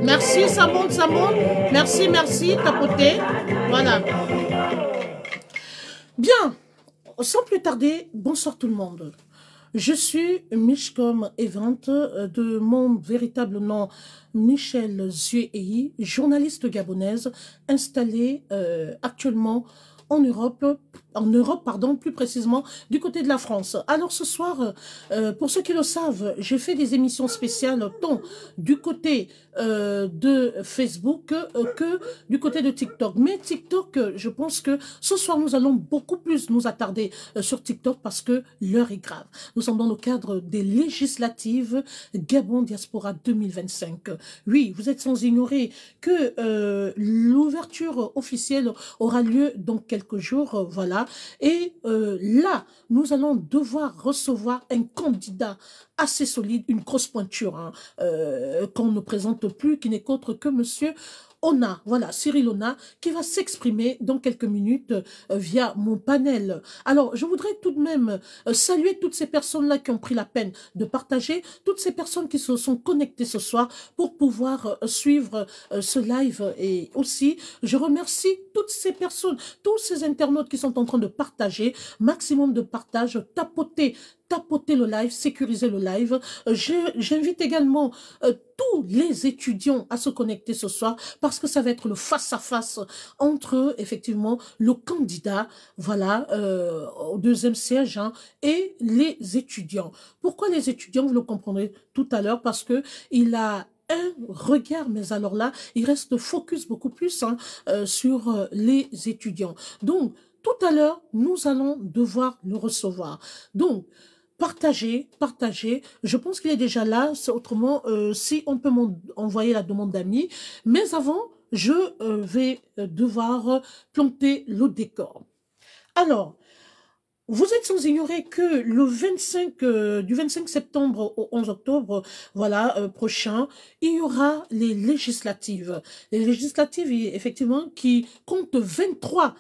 Merci, ça monte, ça monte. Merci, merci, tapoter. Voilà. Bien, sans plus tarder, bonsoir tout le monde. Je suis Mishcom Event, de mon véritable nom, Michel Zuei, journaliste gabonaise, installée actuellement en Europe, pardon, plus précisément du côté de la France. Alors ce soir, pour ceux qui le savent, j'ai fait des émissions spéciales tant du côté de Facebook que du côté de TikTok. Mais TikTok, je pense que ce soir, nous allons beaucoup plus nous attarder sur TikTok parce que l'heure est grave. Nous sommes dans le cadre des législatives Gabon Diaspora 2025. Oui, vous êtes sans ignorer que l'ouverture officielle aura lieu dans quelques jours, voilà. Et là, nous allons devoir recevoir un candidat assez solide, une grosse pointure, hein, qu'on ne présente plus, qui n'est qu'autre que monsieur Ona, voilà, Cyril Ona, qui va s'exprimer dans quelques minutes via mon panel. Alors, je voudrais tout de même saluer toutes ces personnes-là qui ont pris la peine de partager, toutes ces personnes qui se sont connectées ce soir pour pouvoir suivre ce live. Et aussi, je remercie toutes ces personnes, tous ces internautes qui sont en train de partager, maximum de partage, tapoter le live, sécuriser le live. J'invite également tous les étudiants à se connecter ce soir parce que ça va être le face-à-face entre, effectivement, le candidat, voilà, au deuxième siège, hein, et les étudiants. Pourquoi les étudiants? Vous le comprendrez tout à l'heure parce que il a un regard, mais alors là, il reste focus beaucoup plus, hein, sur les étudiants. Donc, tout à l'heure, nous allons devoir le recevoir. Donc, partagez. Je pense qu'il est déjà là. Autrement, si on peut m'envoyer la demande d'amis. Mais avant, je vais devoir planter le décor. Alors, vous êtes sans ignorer que le 25, du 25 septembre au 11 octobre, voilà, prochain, il y aura les législatives. Les législatives, effectivement, qui comptent 23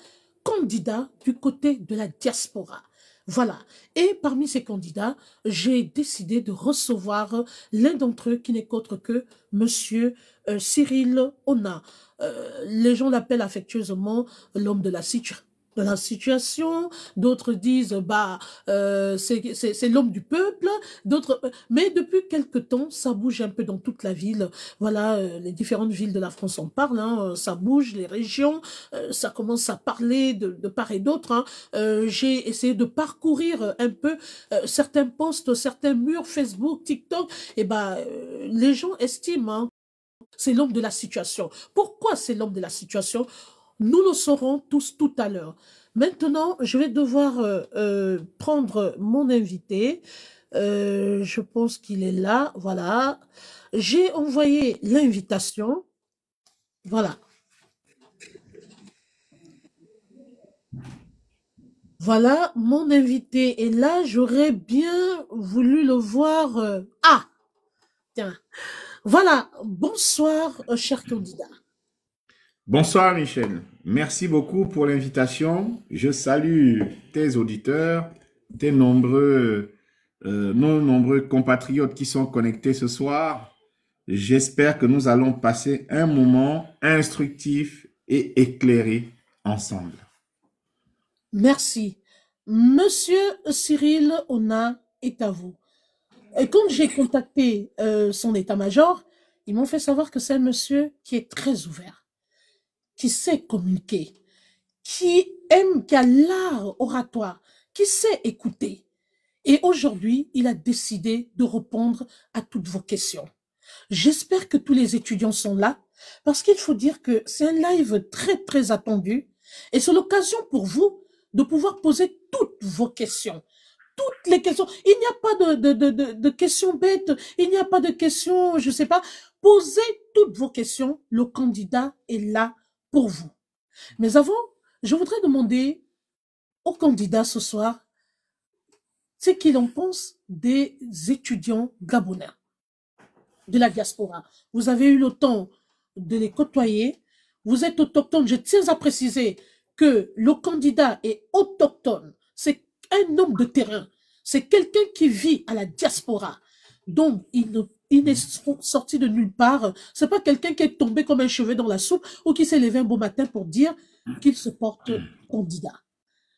candidats du côté de la diaspora. Voilà. Et parmi ces candidats, j'ai décidé de recevoir l'un d'entre eux qui n'est qu'autre que monsieur Cyril Ona. Les gens l'appellent affectueusement l'homme de la situation, d'autres disent bah c'est l'homme du peuple, d'autres mais depuis quelque temps ça bouge un peu dans toute la ville, voilà, les différentes villes de la France en parlent, hein, ça bouge, les régions, ça commence à parler de part et d'autre, hein. J'ai essayé de parcourir un peu certains posts, certains murs Facebook, TikTok, et bah les gens estiment, hein, c'est l'homme de la situation. Pourquoi c'est l'homme de la situation? Nous le saurons tous tout à l'heure. Maintenant, je vais devoir prendre mon invité. Je pense qu'il est là. Voilà. J'ai envoyé l'invitation. Voilà. Voilà, mon invité est là. J'aurais bien voulu le voir. Ah, tiens. Voilà. Bonsoir, cher candidat. Bonsoir Michel, merci beaucoup pour l'invitation. Je salue tes auditeurs, nos nombreux compatriotes qui sont connectés ce soir. J'espère que nous allons passer un moment instructif et éclairé ensemble. Merci. Monsieur Cyril Ona est à vous. Et quand j'ai contacté son état-major, ils m'ont fait savoir que c'est un monsieur qui est très ouvert, qui sait communiquer, qui aime, qui a l'art oratoire, qui sait écouter. Et aujourd'hui, il a décidé de répondre à toutes vos questions. J'espère que tous les étudiants sont là, parce qu'il faut dire que c'est un live très, très attendu, et c'est l'occasion pour vous de pouvoir poser toutes vos questions. Toutes les questions. Il n'y a pas de questions bêtes, il n'y a pas de questions, je sais pas. Posez toutes vos questions, le candidat est là pour vous. Mais avant, je voudrais demander au candidat ce soir ce qu'il en pense des étudiants gabonais de la diaspora. Vous avez eu le temps de les côtoyer. Vous êtes autochtone. Je tiens à préciser que le candidat est autochtone. C'est un homme de terrain. C'est quelqu'un qui vit à la diaspora. Donc, il ne Il n'est sorti de nulle part. C'est pas quelqu'un qui est tombé comme un cheveu dans la soupe ou qui s'est levé un beau matin pour dire qu'il se porte candidat.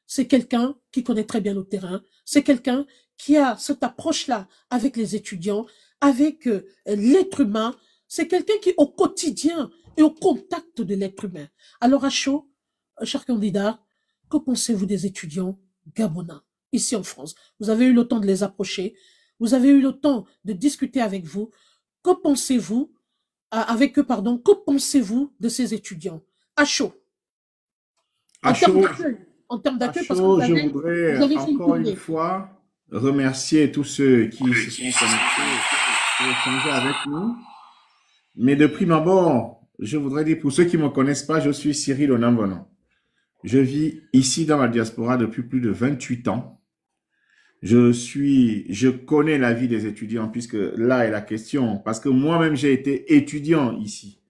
C'est quelqu'un qui connaît très bien le terrain. C'est quelqu'un qui a cette approche-là avec les étudiants, avec l'être humain. C'est quelqu'un qui, au quotidien, est au contact de l'être humain. Alors, à chaud, cher candidat, que pensez-vous des étudiants gabonais ici en France? Vous avez eu le temps de les approcher. Vous avez eu le temps de discuter avec vous. Que pensez-vous, avec eux, pardon, que pensez-vous de ces étudiants? À chaud. À chaud, En termes d'accueil, parce que je vous voudrais avez fait une encore une tournée. fois remercier tous ceux qui se sont connectés pour échanger avec nous. Mais de prime abord, je voudrais dire pour ceux qui ne me connaissent pas, je suis Cyril Onambono. Je vis ici dans la diaspora depuis plus de 28 ans. Je connais la vie des étudiants puisque là est la question. Parce que moi-même, j'ai été étudiant ici.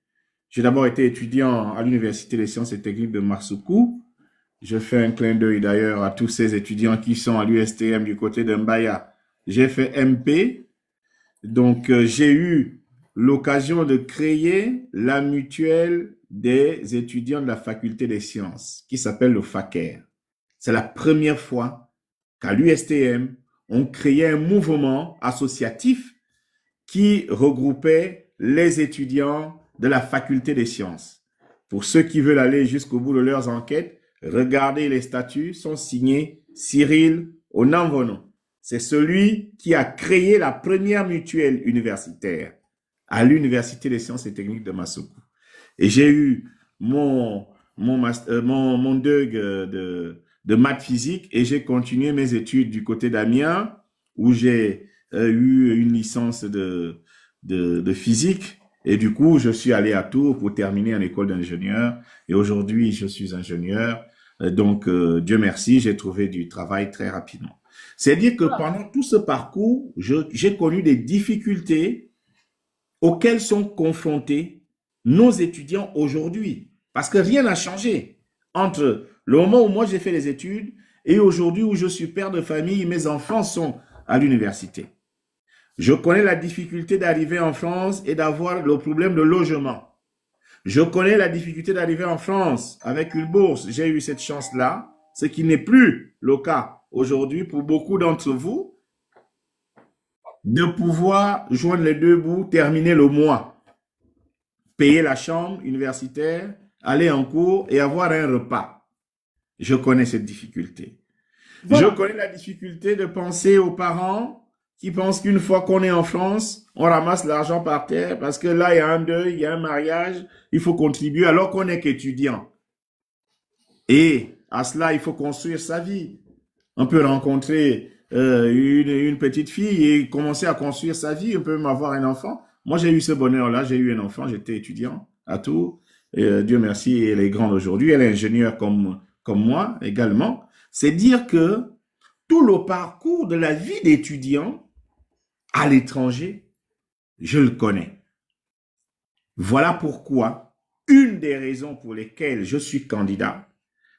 J'ai d'abord été étudiant à l'Université des sciences et techniques de Marsoukou. Je fais un clin d'œil d'ailleurs à tous ces étudiants qui sont à l'USTM du côté de Mbaya. J'ai fait MP. Donc, j'ai eu l'occasion de créer la mutuelle des étudiants de la faculté des sciences qui s'appelle le FACER. C'est la première fois qu'à l'USTM, on créait un mouvement associatif qui regroupait les étudiants de la faculté des sciences. Pour ceux qui veulent aller jusqu'au bout de leurs enquêtes, regardez les statuts, sont signés Cyril Onambono. C'est celui qui a créé la première mutuelle universitaire à l'Université des sciences et techniques de Massoukou. Et j'ai eu mon DEUG de maths physique et j'ai continué mes études du côté d'Amiens où j'ai eu une licence de physique. Et du coup, je suis allé à Tours pour terminer en école d'ingénieur. Et aujourd'hui, je suis ingénieur. Donc, Dieu merci, j'ai trouvé du travail très rapidement. C'est-à-dire que pendant tout ce parcours, j'ai connu des difficultés auxquelles sont confrontés nos étudiants aujourd'hui. Parce que rien n'a changé entre le moment où moi j'ai fait les études et aujourd'hui où je suis père de famille, mes enfants sont à l'université. Je connais la difficulté d'arriver en France et d'avoir le problème de logement. Je connais la difficulté d'arriver en France avec une bourse. J'ai eu cette chance-là, ce qui n'est plus le cas aujourd'hui pour beaucoup d'entre vous, de pouvoir joindre les deux bouts, terminer le mois, payer la chambre universitaire, aller en cours et avoir un repas. Je connais cette difficulté. Voilà. Je connais la difficulté de penser aux parents qui pensent qu'une fois qu'on est en France, on ramasse l'argent par terre parce que là, il y a un deuil, il y a un mariage, il faut contribuer alors qu'on n'est qu'étudiant. Et à cela, il faut construire sa vie. On peut rencontrer une petite fille et commencer à construire sa vie. On peut même avoir un enfant. Moi, j'ai eu ce bonheur-là. J'ai eu un enfant. J'étais étudiant à Tours. Dieu merci, elle est grande aujourd'hui. Elle est ingénieure comme moi également. C'est dire que tout le parcours de la vie d'étudiant à l'étranger, je le connais. Voilà pourquoi, une des raisons pour lesquelles je suis candidat,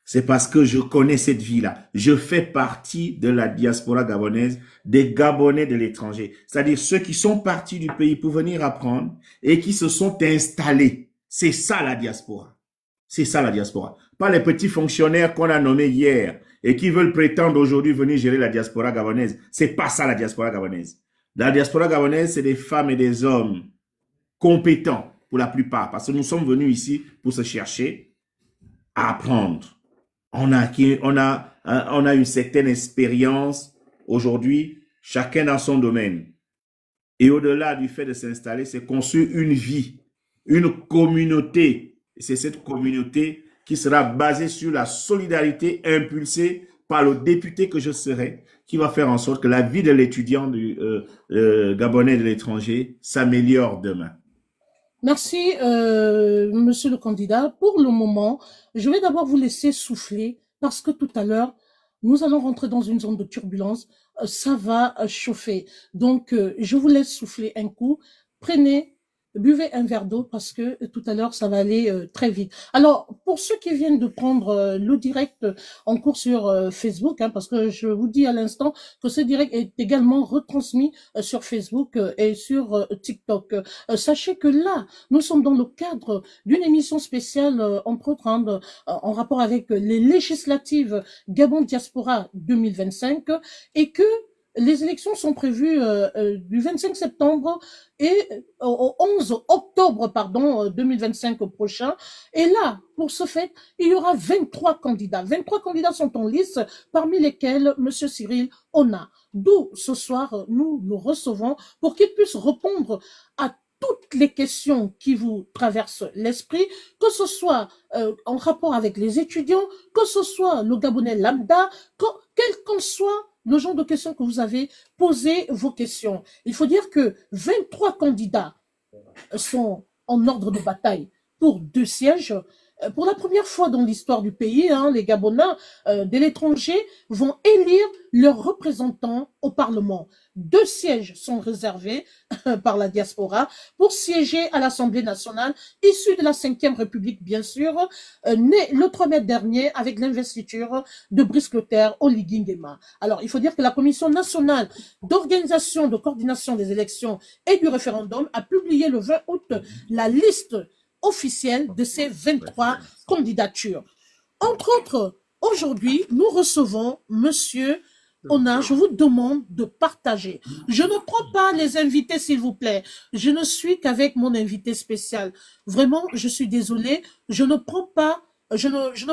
c'est parce que je connais cette vie-là. Je fais partie de la diaspora gabonaise, des Gabonais de l'étranger. C'est-à-dire ceux qui sont partis du pays pour venir apprendre et qui se sont installés. C'est ça la diaspora. C'est ça la diaspora. Pas les petits fonctionnaires qu'on a nommés hier et qui veulent prétendre aujourd'hui venir gérer la diaspora gabonaise. C'est pas ça la diaspora gabonaise. La diaspora gabonaise, c'est des femmes et des hommes compétents pour la plupart, parce que nous sommes venus ici pour se chercher à apprendre. On a une certaine expérience aujourd'hui, chacun dans son domaine. Et au-delà du fait de s'installer, c'est construire une vie, une communauté. Et c'est cette communauté qui sera basée sur la solidarité impulsée par le député que je serai, qui va faire en sorte que la vie de l'étudiant gabonais de l'étranger s'améliore demain. Merci, monsieur le candidat. Pour le moment, je vais d'abord vous laisser souffler parce que tout à l'heure, nous allons rentrer dans une zone de turbulence. Ça va chauffer. Donc, je vous laisse souffler un coup. Prenez buvez un verre d'eau parce que tout à l'heure, ça va aller très vite. Alors, pour ceux qui viennent de prendre le direct en cours sur Facebook, hein, parce que je vous dis à l'instant que ce direct est également retransmis sur Facebook et sur TikTok. Sachez que là, nous sommes dans le cadre d'une émission spéciale, entre autres, hein, en rapport avec les législatives Gabon Diaspora 2025, et que les élections sont prévues du 25 septembre et au 11 octobre, pardon, 2025 prochain. Et là, pour ce fait, il y aura 23 candidats. 23 candidats sont en lice, parmi lesquels Monsieur Cyril Ona. D'où ce soir, nous le recevons pour qu'il puisse répondre à toutes les questions qui vous traversent l'esprit, que ce soit en rapport avec les étudiants, que ce soit le Gabonais lambda, quel qu'en soit le genre de questions que vous avez, posez vos questions. Il faut dire que 23 candidats sont en ordre de bataille pour 2 sièges. Pour la première fois dans l'histoire du pays, hein, les Gabonais de l'étranger vont élire leurs représentants au Parlement. 2 sièges sont réservés par la diaspora pour siéger à l'Assemblée nationale, issue de la 5e République, bien sûr, née le 3 mai dernier avec l'investiture de Brice Clotaire Oligui Nguema. Alors, il faut dire que la Commission nationale d'organisation, de coordination des élections et du référendum a publié le 20 août la liste officielle de ces 23 candidatures. Entre autres, aujourd'hui, nous recevons Monsieur Ona. Je vous demande de partager. Je ne prends pas les invités, s'il vous plaît. Je ne suis qu'avec mon invité spécial. Vraiment, je suis désolée. Je ne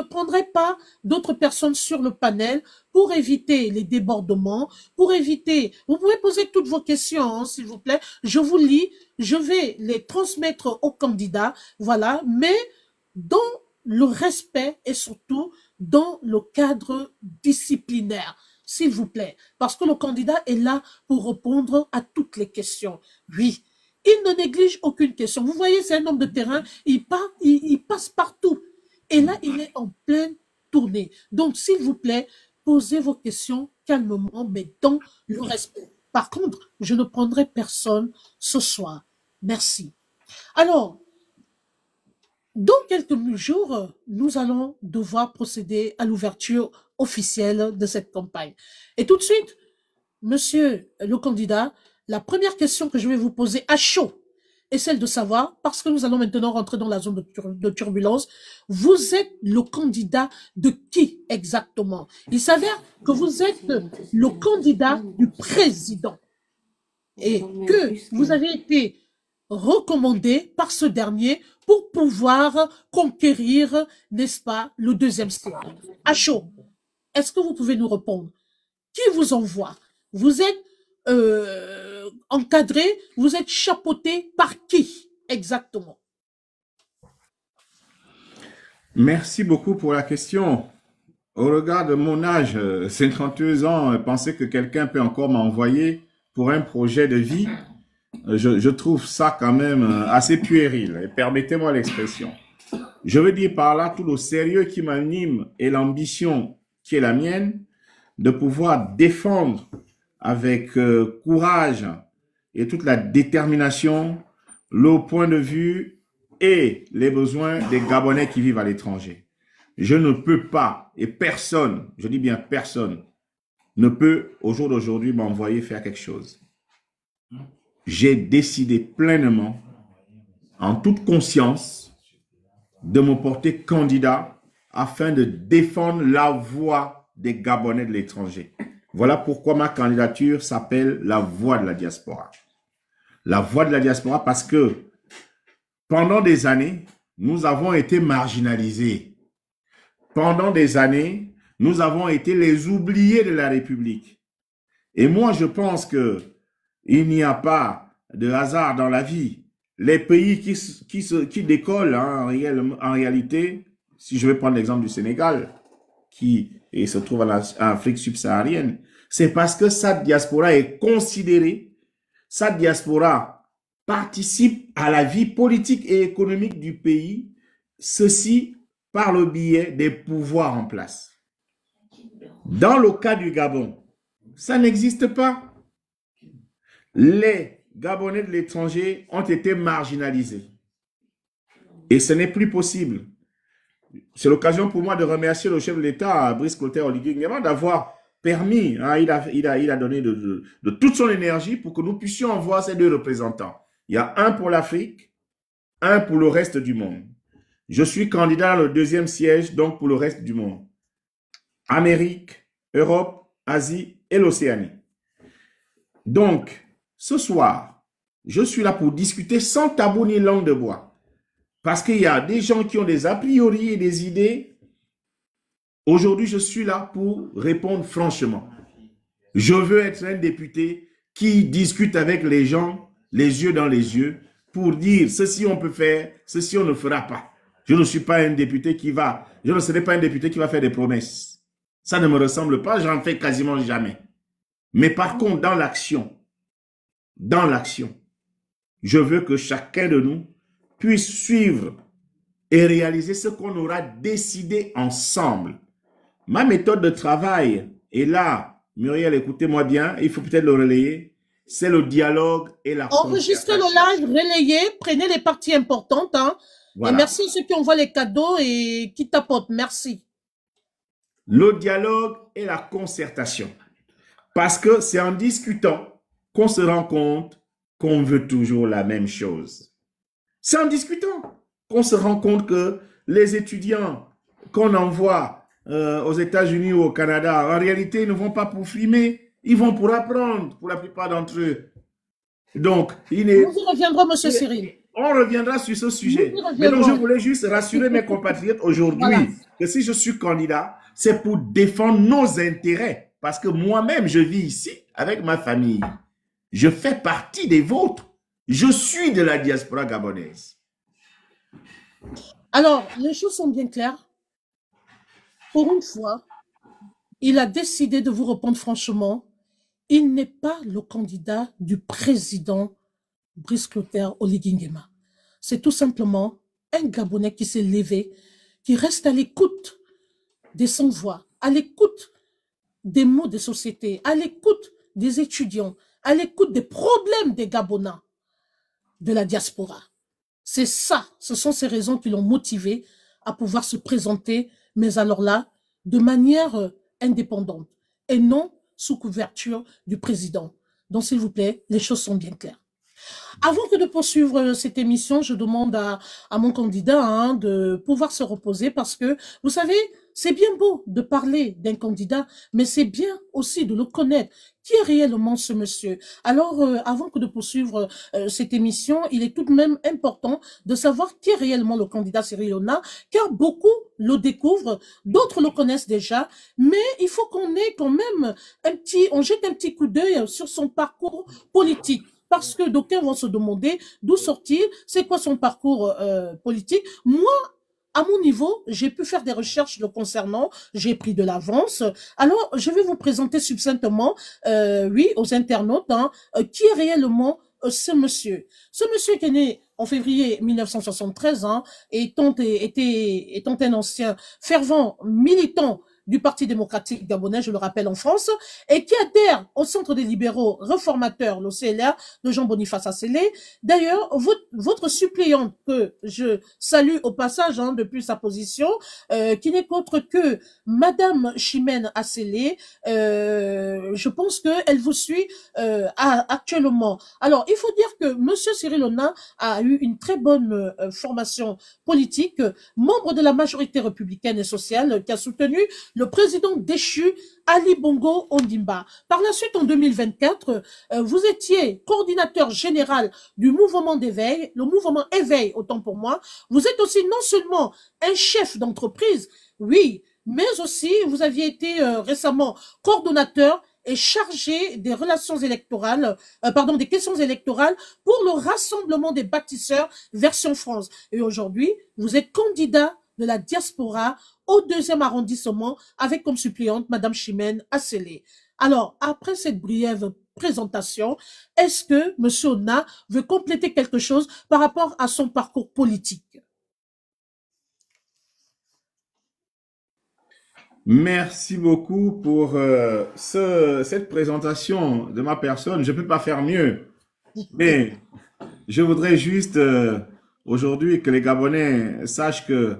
prendrai pas d'autres personnes sur le panel pour éviter les débordements, pour éviter... Vous pouvez poser toutes vos questions, hein, s'il vous plaît. Je vous lis. Je vais les transmettre aux candidats. Voilà. Mais dans le respect et surtout dans le cadre disciplinaire, s'il vous plaît, parce que le candidat est là pour répondre à toutes les questions. Oui, il ne néglige aucune question. Vous voyez, c'est un homme de terrain, il passe partout. Et là, il est en pleine tournée. Donc, s'il vous plaît, posez vos questions calmement, mais dans le respect. Par contre, je ne prendrai personne ce soir. Merci. Alors, dans quelques jours, nous allons devoir procéder à l'ouverture officielle de cette campagne. Et tout de suite, monsieur le candidat, la première question que je vais vous poser à chaud est celle de savoir, parce que nous allons maintenant rentrer dans la zone de turbulence, vous êtes le candidat de qui exactement? Il s'avère que vous êtes le candidat du président et que vous avez été recommandé par ce dernier pour pouvoir conquérir, n'est-ce pas, le 2e siège. À chaud, est-ce que vous pouvez nous répondre? Qui vous envoie? Vous êtes encadré, vous êtes chapeauté par qui exactement? Merci beaucoup pour la question. Au regard de mon âge, 52 ans, penser que quelqu'un peut encore m'envoyer pour un projet de vie, je trouve ça quand même assez puéril. Et permettez-moi l'expression. Je veux dire par là tout le sérieux qui m'anime et l'ambition qui est la mienne de pouvoir défendre avec courage et toute la détermination le point de vue et les besoins des Gabonais qui vivent à l'étranger. Je ne peux pas, et personne, je dis bien personne, ne peut au jour d'aujourd'hui m'envoyer faire quelque chose. J'ai décidé pleinement, en toute conscience, de me porter candidat afin de défendre la voix des Gabonais de l'étranger. Voilà pourquoi ma candidature s'appelle la voix de la diaspora. La voix de la diaspora parce que pendant des années, nous avons été marginalisés. Pendant des années, nous avons été les oubliés de la République. Et moi, je pense que il n'y a pas de hasard dans la vie. Les pays qui décollent, hein, en réalité, si je vais prendre l'exemple du Sénégal, qui se trouve en Afrique subsaharienne, c'est parce que sa diaspora est considérée, sa diaspora participe à la vie politique et économique du pays, ceci par le biais des pouvoirs en place. Dans le cas du Gabon, ça n'existe pas. Les Gabonais de l'étranger ont été marginalisés. Et ce n'est plus possible. C'est l'occasion pour moi de remercier le chef de l'État, Brice Clotaire Oligui Nguema, d'avoir permis, hein, il a donné de toute son énergie pour que nous puissions avoir ces deux représentants. Il y a un pour l'Afrique, un pour le reste du monde. Je suis candidat à le deuxième siège, donc pour le reste du monde. Amérique, Europe, Asie et l'Océanie. Donc, ce soir, je suis là pour discuter sans tabou ni langue de bois. Parce qu'il y a des gens qui ont des a priori et des idées. Aujourd'hui, je suis là pour répondre franchement. Je veux être un député qui discute avec les gens, les yeux dans les yeux, pour dire ceci on peut faire, ceci on ne fera pas. Je ne suis pas un député je ne serai pas un député qui va faire des promesses. Ça ne me ressemble pas, j'en fais quasiment jamais. Mais par contre, dans l'action, je veux que chacun de nous puisse suivre et réaliser ce qu'on aura décidé ensemble. Ma méthode de travail, et là, Muriel, écoutez-moi bien, il faut peut-être le relayer, c'est le dialogue et la Enregistrez le live, relayez, prenez les parties importantes. Hein, voilà. Et merci à ceux qui envoient les cadeaux et qui tapotent. Merci. Le dialogue et la concertation. Parce que c'est en discutant qu'on se rend compte qu'on veut toujours la même chose. C'est en discutant qu'on se rend compte que les étudiants qu'on envoie aux États-Unis ou au Canada, en réalité, ils ne vont pas pour frimer, ils vont pour apprendre, pour la plupart d'entre eux. Donc, nous y reviendrons, M. Cyril. On reviendra sur ce sujet. Mais donc, je voulais juste rassurer mes compatriotes aujourd'hui que si je suis candidat, c'est pour défendre nos intérêts. Parce que moi-même, je vis ici avec ma famille. Je fais partie des vôtres. Je suis de la diaspora gabonaise. Alors, les choses sont bien claires. Pour une fois, il a décidé de vous répondre franchement. Il n'est pas le candidat du président Brice Clotaire Oligui Nguema. C'est tout simplement un Gabonais qui s'est levé, qui reste à l'écoute des sans-voix, à l'écoute des mots de société, à l'écoute des étudiants, à l'écoute des problèmes des Gabonais de la diaspora. C'est ça, ce sont ces raisons qui l'ont motivé à pouvoir se présenter, mais alors là, de manière indépendante et non sous couverture du président. Donc, s'il vous plaît, les choses sont bien claires. Avant que de poursuivre cette émission, je demande à mon candidat de pouvoir se reposer parce que, vous savez, c'est bien beau de parler d'un candidat, mais c'est bien aussi de le connaître. Qui est réellement ce monsieur? Alors, avant que de poursuivre cette émission, il est tout de même important de savoir qui est réellement le candidat Cyril Hona, car beaucoup le découvrent, d'autres le connaissent déjà, mais il faut qu'on ait quand même on jette un petit coup d'œil sur son parcours politique. Parce que d'aucuns vont se demander d'où sortir, c'est quoi son parcours politique. Moi, à mon niveau, j'ai pu faire des recherches le concernant, j'ai pris de l'avance. Alors, je vais vous présenter succinctement, oui, aux internautes, qui est réellement ce monsieur. Ce monsieur qui est né en février 1973, étant un ancien fervent militant du Parti démocratique gabonais, je le rappelle, en France, et qui adhère au Centre des libéraux réformateurs, le CLR, de Jean-Boniface Asselé. D'ailleurs, votre suppléante, que je salue au passage depuis sa position, qui n'est qu'autre que Madame Chimène Asselé, je pense qu'elle vous suit actuellement. Alors, il faut dire que Monsieur Cyril Hona a eu une très bonne formation politique, membre de la majorité républicaine et sociale, qui a soutenu le président déchu Ali Bongo Ondimba. Par la suite, en 2024, vous étiez coordinateur général du mouvement d'éveil, le mouvement Éveil, autant pour moi. Vous êtes aussi non seulement un chef d'entreprise, oui, mais aussi vous aviez été récemment coordonnateur et chargé des relations électorales, des questions électorales pour le rassemblement des bâtisseurs version France. Et aujourd'hui, vous êtes candidat de la diaspora au 2e arrondissement avec comme suppléante Madame Chimène Asselé. Alors, après cette brève présentation, est-ce que M. Hona veut compléter quelque chose par rapport à son parcours politique? Merci beaucoup pour cette présentation de ma personne. Je ne peux pas faire mieux. Mais je voudrais juste aujourd'hui que les Gabonais sachent que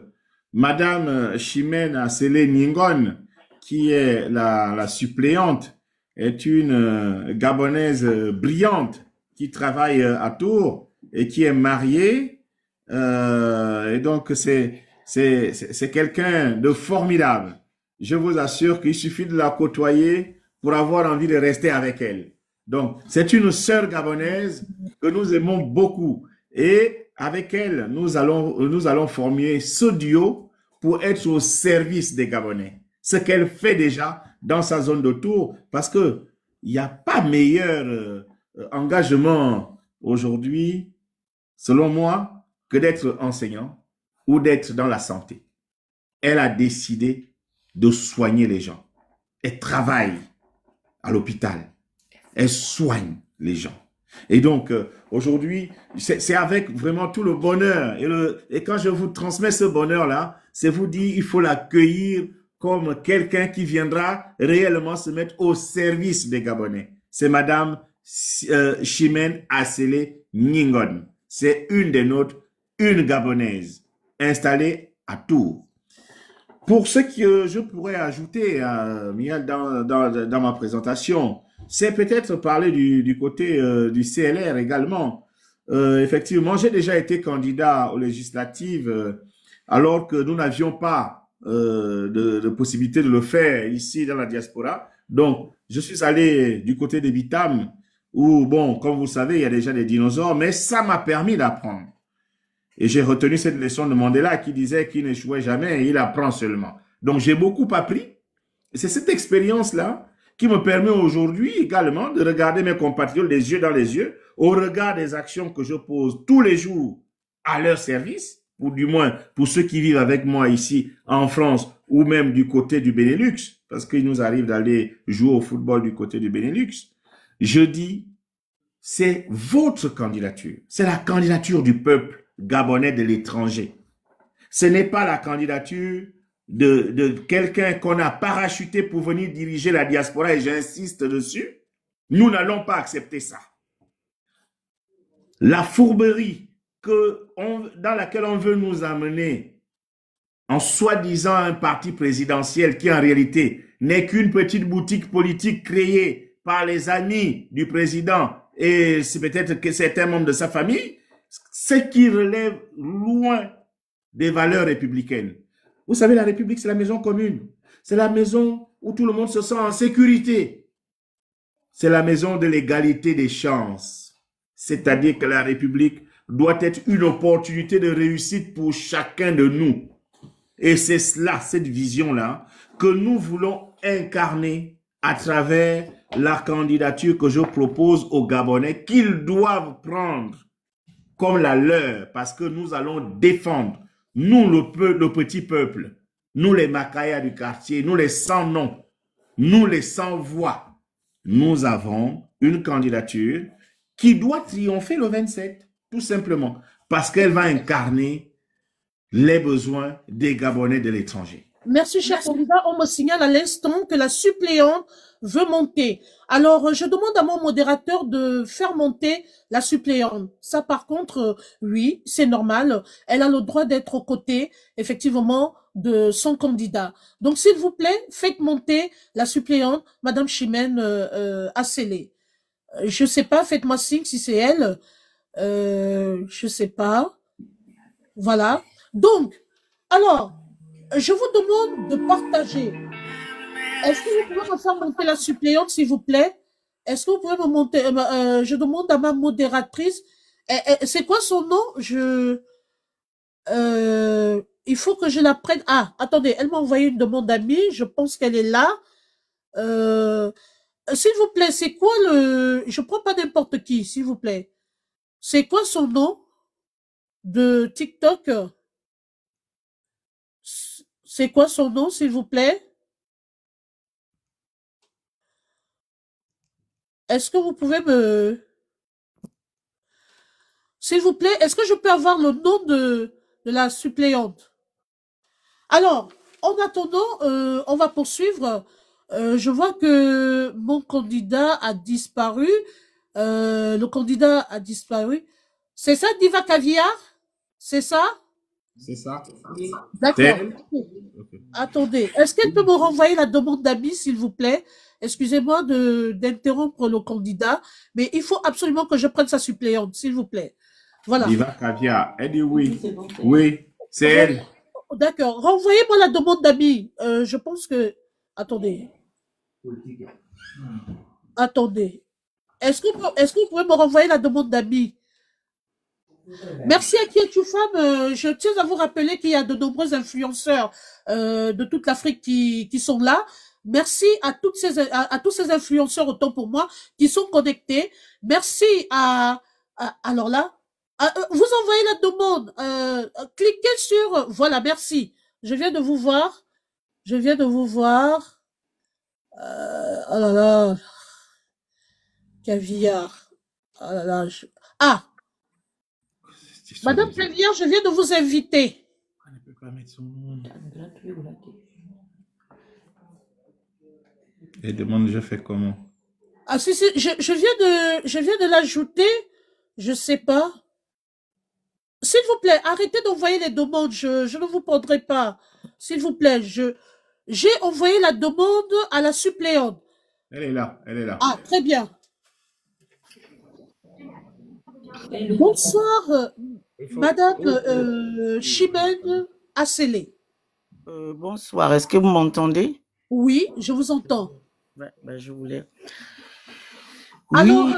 Madame Chimène Asselé Ningon, qui est la suppléante, est une Gabonaise brillante qui travaille à Tours et qui est mariée. Et donc, c'est quelqu'un de formidable. Je vous assure qu'il suffit de la côtoyer pour avoir envie de rester avec elle. Donc, c'est une sœur gabonaise que nous aimons beaucoup. Et avec elle, nous allons former ce duo pour être au service des Gabonais. Ce qu'elle fait déjà dans sa zone de tour, parce que il n'y a pas meilleur engagement aujourd'hui, selon moi, que d'être enseignant ou d'être dans la santé. Elle a décidé de soigner les gens. Elle travaille à l'hôpital. Elle soigne les gens. Et donc, aujourd'hui, c'est avec vraiment tout le bonheur. Et quand je vous transmets ce bonheur-là, c'est vous dire, il faut l'accueillir comme quelqu'un qui viendra réellement se mettre au service des Gabonais. C'est Madame Chimène Asselé Ningon. C'est une des nôtres, une Gabonaise, installée à Tours. Pour ce que je pourrais ajouter, Miel, dans ma présentation, c'est peut-être parler du côté du CLR également. Effectivement, j'ai déjà été candidat aux législatives alors que nous n'avions pas de possibilité de le faire ici dans la diaspora. Donc, je suis allé du côté des Bitam où, bon, comme vous savez, il y a déjà des dinosaures, mais ça m'a permis d'apprendre. Et j'ai retenu cette leçon de Mandela qui disait qu'il n'échouait jamais, il apprend seulement. Donc, j'ai beaucoup appris. Et c'est cette expérience-là qui me permet aujourd'hui également de regarder mes compatriotes les yeux dans les yeux, au regard des actions que je pose tous les jours à leur service, ou du moins pour ceux qui vivent avec moi ici en France ou même du côté du Benelux, parce qu'il nous arrive d'aller jouer au football du côté du Benelux. Je dis, c'est votre candidature, c'est la candidature du peuple gabonais de l'étranger. Ce n'est pas la candidature de quelqu'un qu'on a parachuté pour venir diriger la diaspora, et j'insiste dessus. Nous n'allons pas accepter ça. La fourberie dans laquelle on veut nous amener en soi-disant un parti présidentiel qui en réalité n'est qu'une petite boutique politique créée par les amis du président et c'est peut-être que certains membres de sa famille, ce qui relève loin des valeurs républicaines. Vous savez, la République, c'est la maison commune. C'est la maison où tout le monde se sent en sécurité. C'est la maison de l'égalité des chances. C'est-à-dire que la République doit être une opportunité de réussite pour chacun de nous. Et c'est cela, cette vision-là, que nous voulons incarner à travers la candidature que je propose aux Gabonais qu'ils doivent prendre comme la leur, parce que nous allons défendre, nous le petit peuple, nous les Makaya du quartier, nous les sans noms, nous les sans voix. Nous avons une candidature qui doit triompher le 27, tout simplement, parce qu'elle va incarner les besoins des Gabonais de l'étranger. Merci, cher candidat. On me signale à l'instant que la suppléante veut monter. Alors, je demande à mon modérateur de faire monter la suppléante. Ça, par contre, oui, c'est normal. Elle a le droit d'être aux côtés, effectivement, de son candidat. Donc, s'il vous plaît, faites monter la suppléante, Madame Chimène Asselé. Je sais pas, faites-moi signe si c'est elle. Je sais pas. Voilà. Donc, alors, je vous demande de partager. Est-ce que vous pouvez me faire monter la suppléante, s'il vous plaît? Est-ce que vous pouvez me monter? Je demande à ma modératrice. C'est quoi son nom? Il faut que je la prenne. Ah, attendez, elle m'a envoyé une demande d'amis. Je pense qu'elle est là. S'il vous plaît, c'est quoi je prends pas n'importe qui, s'il vous plaît. C'est quoi son nom de TikTok? C'est quoi son nom, s'il vous plaît? Est-ce que vous pouvez S'il vous plaît, est-ce que je peux avoir le nom de la suppléante? Alors, en attendant, on va poursuivre. Je vois que mon candidat a disparu. Le candidat a disparu. C'est ça, Diva Caviar? C'est ça? C'est ça? D'accord. C'est... Ok. Attendez, est-ce qu'elle peut me renvoyer la demande d'amis, s'il vous plaît? Excusez-moi d'interrompre le candidat, mais il faut absolument que je prenne sa suppléante, s'il vous plaît. Voilà. Diva Caviar. Elle dit oui. Oui, c'est elle. D'accord. Renvoyez-moi la demande d'amis. Je pense que... Attendez. Attendez. Est-ce que vous pouvez me renvoyer la demande d'amis? Merci à qui es-tu femme. Je tiens à vous rappeler qu'il y a de nombreux influenceurs de toute l'Afrique qui sont là. Merci à tous ces influenceurs, autant pour moi, qui sont connectés. Merci alors là, vous envoyez la demande. Cliquez sur, voilà, merci. Je viens de vous voir. Je viens de vous voir. Oh là là, caviar. Oh là là. Ah, Madame Caviar, je viens de vous inviter. Elle ne peut pas mettre son nom. Elle demande, je fais comment? Ah si, je viens de l'ajouter. Je sais pas. S'il vous plaît, arrêtez d'envoyer les demandes. Je ne vous prendrai pas. S'il vous plaît, j'ai envoyé la demande à la suppléante. Elle est là, elle est là. Ah, très bien. Bonsoir, Madame Chimène Assélé. Bonsoir, est-ce que vous m'entendez? Oui, je vous entends. Je voulais... Alors, Oui.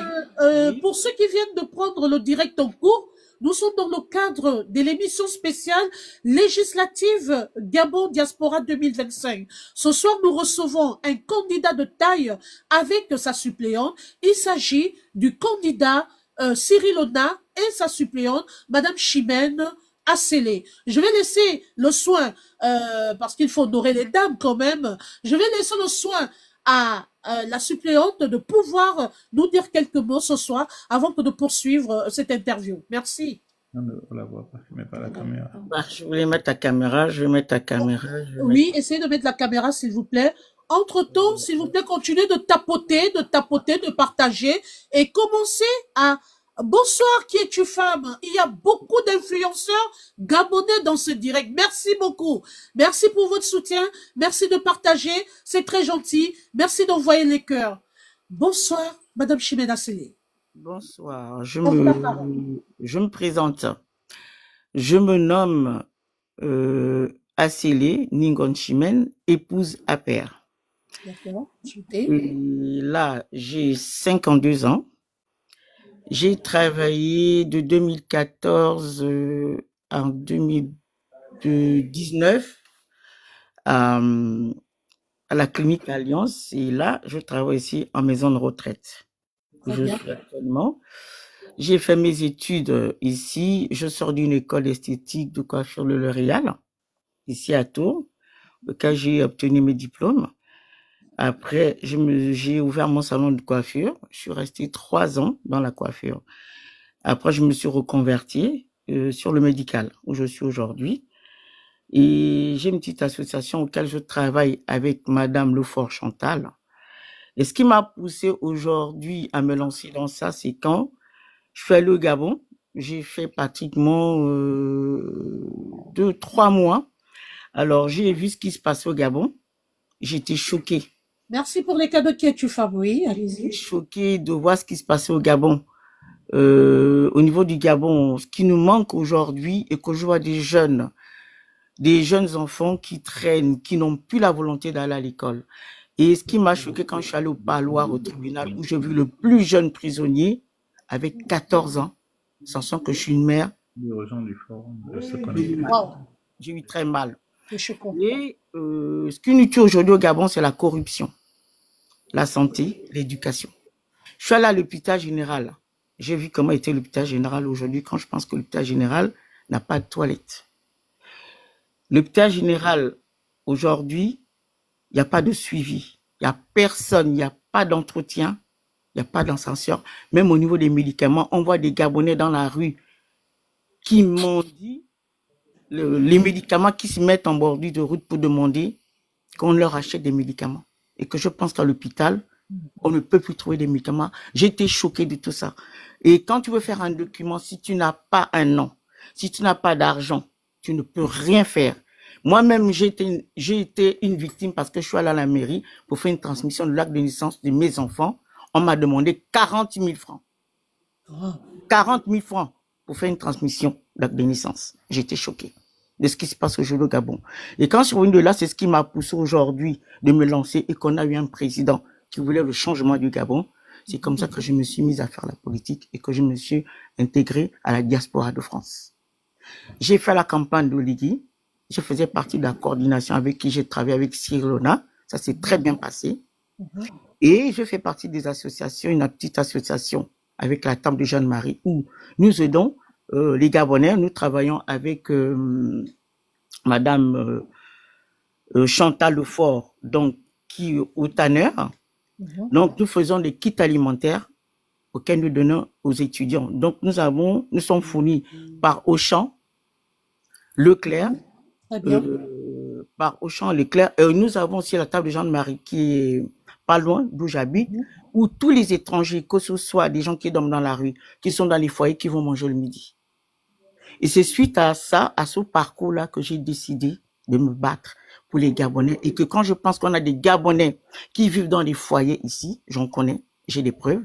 pour ceux qui viennent de prendre le direct en cours, nous sommes dans le cadre de l'émission spéciale législative Gabon Diaspora 2025. Ce soir, nous recevons un candidat de taille avec sa suppléante. Il s'agit du candidat Cyril Ona et sa suppléante, Madame Chimène Assélé. Je vais laisser le soin, parce qu'il faut honorer les dames quand même, je vais laisser le soin à la suppléante de pouvoir nous dire quelques mots ce soir avant que de poursuivre cette interview. Merci. On ne la voit pas, je ne mets pas la caméra. Je voulais mettre ta caméra, je vais mettre ta caméra. Oui, essayez de mettre la caméra, s'il vous plaît. Entre-temps, s'il vous plaît, continuez de tapoter, de partager et commencez à... Bonsoir, qui es-tu femme? Il y a beaucoup d'influenceurs gabonais dans ce direct. Merci beaucoup. Merci pour votre soutien. Merci de partager. C'est très gentil. Merci d'envoyer les cœurs. Bonsoir, Madame Chimène Assélé. Bonsoir, je me présente. Je me nomme Assélé Ningon Chimène, épouse à père. D'accord. Là, j'ai 52 ans. J'ai travaillé de 2014 en 2019 à la clinique Alliance. Et là, je travaille ici en maison de retraite. Je suis actuellement. J'ai fait mes études ici. Je sors d'une école esthétique de coiffure Le L'Oréal, ici à Tours, quand j'ai obtenu mes diplômes. Après, j'ai ouvert mon salon de coiffure. Je suis restée 3 ans dans la coiffure. Après, je me suis reconvertie sur le médical, où je suis aujourd'hui. Et j'ai une petite association auquel je travaille avec Madame Lefort Chantal. Et ce qui m'a poussé aujourd'hui à me lancer dans ça, c'est quand je suis allée au Gabon. J'ai fait pratiquement 2-3 mois. Alors, j'ai vu ce qui se passait au Gabon. J'étais choquée. Merci pour les cadeaux qui es-tu femme, oui, allez-y. Choquée de voir ce qui se passait au Gabon. Au niveau du Gabon, ce qui nous manque aujourd'hui et que je vois des jeunes enfants qui traînent, qui n'ont plus la volonté d'aller à l'école. Et ce qui m'a choqué quand je suis allée au Paloir, au tribunal, où j'ai vu le plus jeune prisonnier avec 14 ans, sachant que je suis une mère. J'ai eu très mal. Et ce qui nous tue aujourd'hui au Gabon, c'est la corruption, la santé, l'éducation. Je suis allée à l'hôpital général. J'ai vu comment était l'hôpital général aujourd'hui quand je pense que l'hôpital général n'a pas de toilette. L'hôpital général, aujourd'hui, il n'y a pas de suivi. Il n'y a personne, il n'y a pas d'entretien, il n'y a pas d'ascenseur. Même au niveau des médicaments, on voit des Gabonais dans la rue qui m'ont dit les médicaments qui se mettent en bordure de route pour demander qu'on leur achète des médicaments. Et que je pense qu'à l'hôpital, On ne peut plus trouver des médicaments. J'ai été choquée de tout ça. Et quand tu veux faire un document, si tu n'as pas un nom, si tu n'as pas d'argent, tu ne peux rien faire. Moi-même, j'ai été une victime parce que je suis allée à la mairie pour faire une transmission de l'acte de naissance de mes enfants. On m'a demandé 40 000 francs. 40 000 francs pour faire une transmission d'acte de naissance. J'étais choquée de ce qui se passe aujourd'hui au Gabon. Et quand je suis revenu de là, c'est ce qui m'a poussé aujourd'hui de me lancer et qu'on a eu un président qui voulait le changement du Gabon. C'est comme ça que je me suis mise à faire la politique et que je me suis intégrée à la diaspora de France. J'ai fait la campagne d'Oligui. Je faisais partie de la coordination avec qui j'ai travaillé avec Cyril Lona. Ça s'est très bien passé. Et je fais partie des associations, une petite association avec la Table de Jeanne-Marie où nous aidons les Gabonais. Nous travaillons avec Madame Chantal Lefort, donc qui est au tanneur. Donc nous faisons des kits alimentaires auxquels nous donnons aux étudiants. Donc nous sommes fournis par Auchan, Leclerc, par Auchan, Leclerc. Nous avons aussi la Table de Jeanne-Marie qui est pas loin d'où j'habite, où tous les étrangers, que ce soit des gens qui dorment dans la rue, qui sont dans les foyers, qui vont manger le midi. Et c'est suite à ça, à ce parcours-là, que j'ai décidé de me battre pour les Gabonais. Et que quand je pense qu'on a des Gabonais qui vivent dans les foyers ici, j'en connais, j'ai des preuves,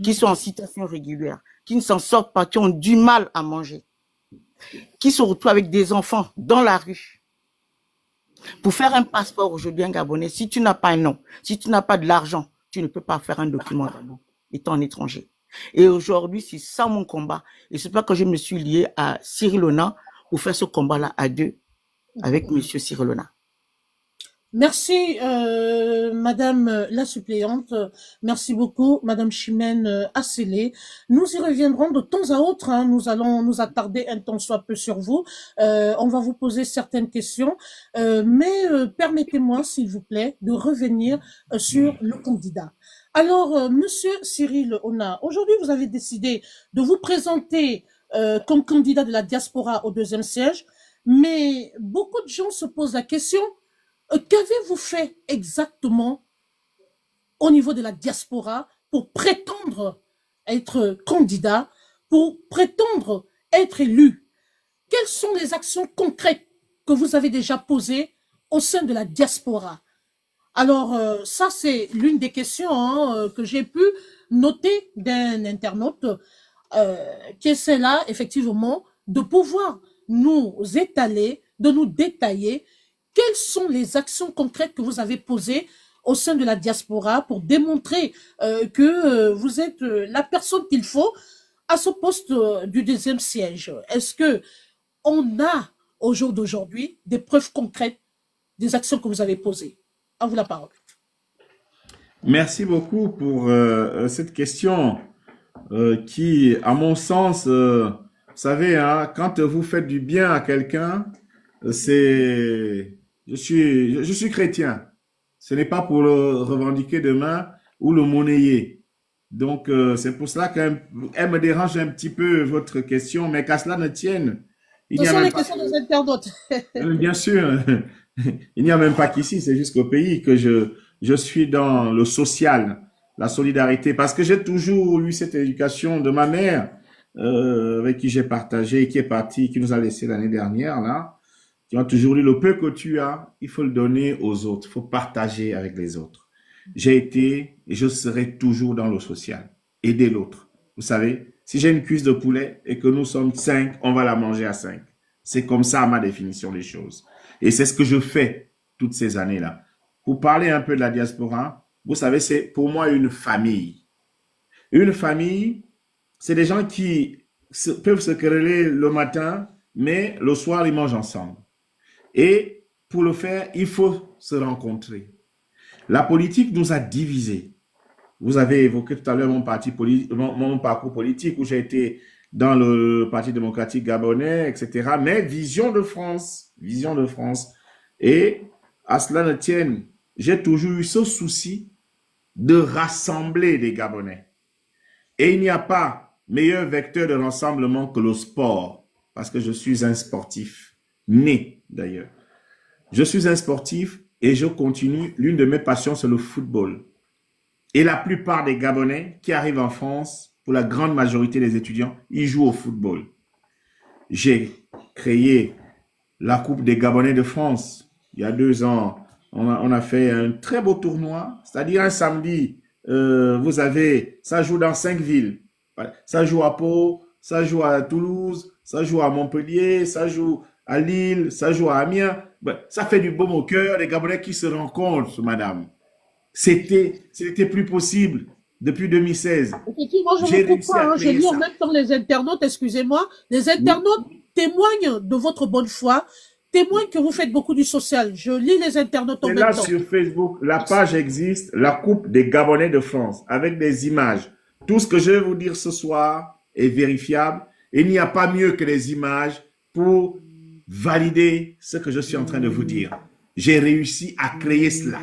qui sont en situation régulière, qui ne s'en sortent pas, qui ont du mal à manger, qui se retrouvent avec des enfants dans la rue. Pour faire un passeport aujourd'hui, un Gabonais, si tu n'as pas un nom, si tu n'as pas de l'argent, tu ne peux pas faire un document Gabon, étant étranger. Et aujourd'hui, c'est ça mon combat. Et c'est pas que je me suis lié à Cyril Lona pour faire ce combat-là à deux avec Monsieur Cyril Lona. Merci, Madame la suppléante. Merci beaucoup, Madame Chimène Asselé. Nous y reviendrons de temps à autre. Hein. Nous allons nous attarder un temps soit peu sur vous. On va vous poser certaines questions. Mais permettez-moi, s'il vous plaît, de revenir sur le candidat. Alors, Monsieur Cyril Ona, aujourd'hui, vous avez décidé de vous présenter comme candidat de la diaspora au deuxième siège. Mais beaucoup de gens se posent la question, qu'avez-vous fait exactement au niveau de la diaspora pour prétendre être candidat, pour prétendre être élu? Quelles sont les actions concrètes que vous avez déjà posées au sein de la diaspora? Alors, ça, c'est l'une des questions que j'ai pu noter d'un internaute, qui est celle-là, effectivement, de pouvoir nous étaler, de nous détailler quelles sont les actions concrètes que vous avez posées au sein de la diaspora pour démontrer que vous êtes la personne qu'il faut à ce poste du deuxième siège. Est-ce que on a, au jour d'aujourd'hui, des preuves concrètes des actions que vous avez posées? À vous la parole. Merci beaucoup pour cette question qui, à mon sens, vous savez, hein, quand vous faites du bien à quelqu'un, c'est... Je suis chrétien. Ce n'est pas pour le revendiquer demain ou le monnayer. Donc, c'est pour cela qu'elle me dérange un petit peu votre question, mais qu'à cela ne tienne. Ce sont les questions des internautes. Bien sûr. Il n'y a même pas qu'ici, c'est jusqu'au pays que je suis dans le social, la solidarité, parce que j'ai toujours eu cette éducation de ma mère, avec qui j'ai partagé, qui est partie, qui nous a laissé l'année dernière, là, qui m'a toujours dit, le peu que tu as, il faut le donner aux autres, il faut partager avec les autres. J'ai été et je serai toujours dans le social, aider l'autre. Vous savez, si j'ai une cuisse de poulet et que nous sommes 5, on va la manger à 5. C'est comme ça ma définition des choses. Et c'est ce que je fais toutes ces années-là. Pour parler un peu de la diaspora, vous savez, c'est pour moi une famille. Une famille, c'est des gens qui peuvent se quereller le matin, mais le soir, ils mangent ensemble. Et pour le faire, il faut se rencontrer. La politique nous a divisés. Vous avez évoqué tout à l'heure mon parcours politique où j'ai été dans le Parti démocratique gabonais, etc. Mais vision de France. Et à cela ne tienne, j'ai toujours eu ce souci de rassembler les Gabonais. Et il n'y a pas meilleur vecteur de rassemblement que le sport, parce que je suis un sportif, né d'ailleurs. Je suis un sportif et je continue. L'une de mes passions, c'est le football. Et la plupart des Gabonais qui arrivent en France, pour la grande majorité des étudiants, ils jouent au football. J'ai créé la Coupe des Gabonais de France. Il y a 2 ans, on a fait un très beau tournoi, c'est-à-dire un samedi, ça joue dans 5 villes. Ça joue à Pau, ça joue à Toulouse, ça joue à Montpellier, ça joue à Lille, ça joue à Amiens. Ça fait du baume au cœur, les Gabonais qui se rencontrent, madame. C'était plus possible depuis 2016. Effectivement, je J'ai ne coupe réussi pas. à Hein. Je créer lis en ça. même temps les internautes, excusez-moi. Les internautes témoignent de votre bonne foi, témoignent que vous faites beaucoup du social. Je lis les internautes en Et même là, temps. sur Facebook, la page existe, la Coupe des Gabonais de France, avec des images. Tout ce que je vais vous dire ce soir est vérifiable. Et il n'y a pas mieux que les images pour valider ce que je suis en train de vous dire. J'ai réussi à créer cela.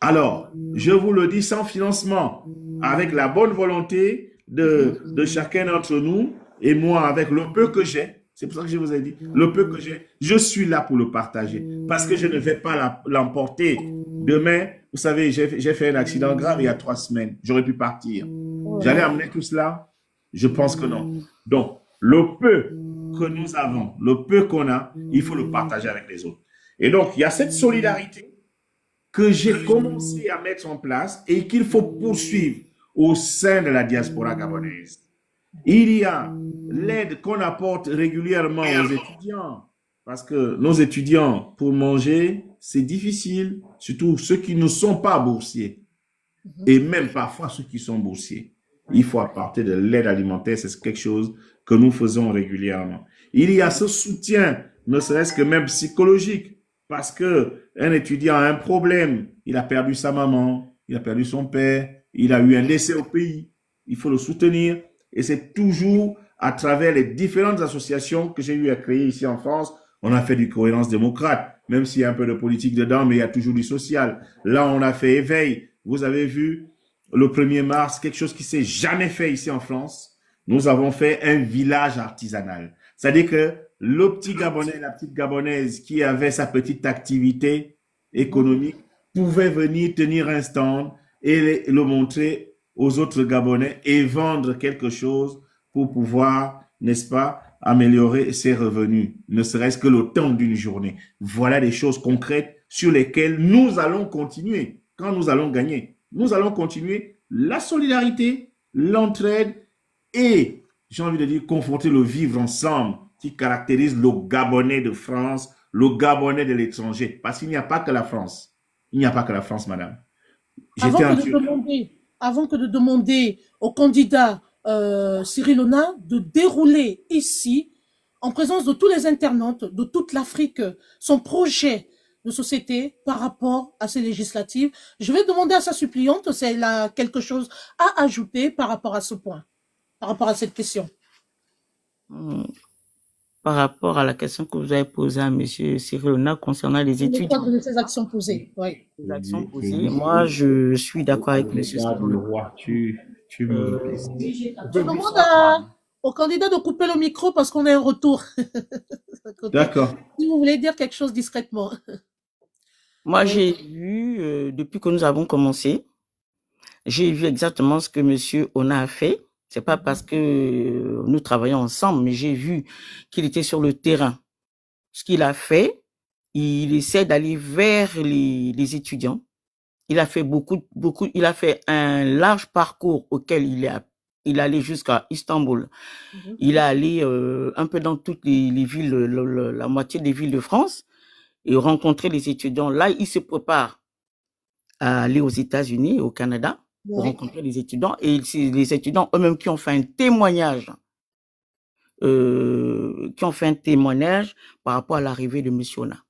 Alors, je vous le dis sans financement, avec la bonne volonté de chacun d'entre nous, et moi, avec le peu que j'ai, c'est pour ça que je vous ai dit, le peu que j'ai, je suis là pour le partager, parce que je ne vais pas l'emporter. Demain, vous savez, j'ai fait un accident grave il y a 3 semaines, j'aurais pu partir. J'allais amener tout cela? Je pense que non. Donc, le peu que nous avons, le peu qu'on a, il faut le partager avec les autres. Et donc, il y a cette solidarité que j'ai commencé à mettre en place et qu'il faut poursuivre au sein de la diaspora gabonaise. Il y a l'aide qu'on apporte régulièrement aux étudiants, parce que nos étudiants, pour manger, c'est difficile, surtout ceux qui ne sont pas boursiers, et même parfois ceux qui sont boursiers. Il faut apporter de l'aide alimentaire, c'est quelque chose que nous faisons régulièrement. Il y a ce soutien, ne serait-ce que même psychologique, parce que un étudiant a un problème, il a perdu sa maman, il a perdu son père, il a eu un décès au pays, il faut le soutenir. Et c'est toujours à travers les différentes associations que j'ai eu à créer ici en France. On a fait du Cohérence démocrate, même s'il y a un peu de politique dedans, mais il y a toujours du social. Là, on a fait éveil. Vous avez vu, le 1er mars, quelque chose qui s'est jamais fait ici en France. Nous avons fait un village artisanal. C'est-à-dire que le petit Gabonais, la petite Gabonaise qui avait sa petite activité économique pouvait venir tenir un stand et le montrer aux autres Gabonais et vendre quelque chose pour pouvoir, n'est-ce pas, améliorer ses revenus, ne serait-ce que le temps d'une journée. Voilà des choses concrètes sur lesquelles nous allons continuer quand nous allons gagner. Nous allons continuer la solidarité, l'entraide et, j'ai envie de dire, conforter le vivre ensemble qui caractérise le Gabonais de France, le Gabonais de l'étranger. Parce qu'il n'y a pas que la France. Il n'y a pas que la France, madame. Avant que de demander au candidat Cyril Ona de dérouler ici, en présence de tous les internautes de toute l'Afrique, son projet de société par rapport à ces législatives, je vais demander à sa suppliante si elle a quelque chose à ajouter par rapport à ce point, par rapport à cette question. Par rapport à la question que vous avez posée à M. Cyril Ona concernant les étudiants. De ces actions posées, oui. Les actions posées. Moi, je suis d'accord avec M. Cyril Ona. Je demande au candidat de couper le micro parce qu'on est en retour. D'accord. Si vous voulez dire quelque chose discrètement. Moi, j'ai vu, depuis que nous avons commencé, j'ai vu exactement ce que M. Ona a fait. C'est pas parce que nous travaillons ensemble, mais j'ai vu qu'il était sur le terrain. Ce qu'il a fait, il essaie d'aller vers les étudiants. Il a fait il a fait un large parcours auquel il allait jusqu'à Istanbul. Il est allé un peu dans toutes les villes, la moitié des villes de France et rencontrer les étudiants. Là, il se prépare à aller aux États-Unis, au Canada, pour rencontrer les étudiants. Et c'est les étudiants eux-mêmes qui ont fait un témoignage, par rapport à l'arrivée de M. Ona.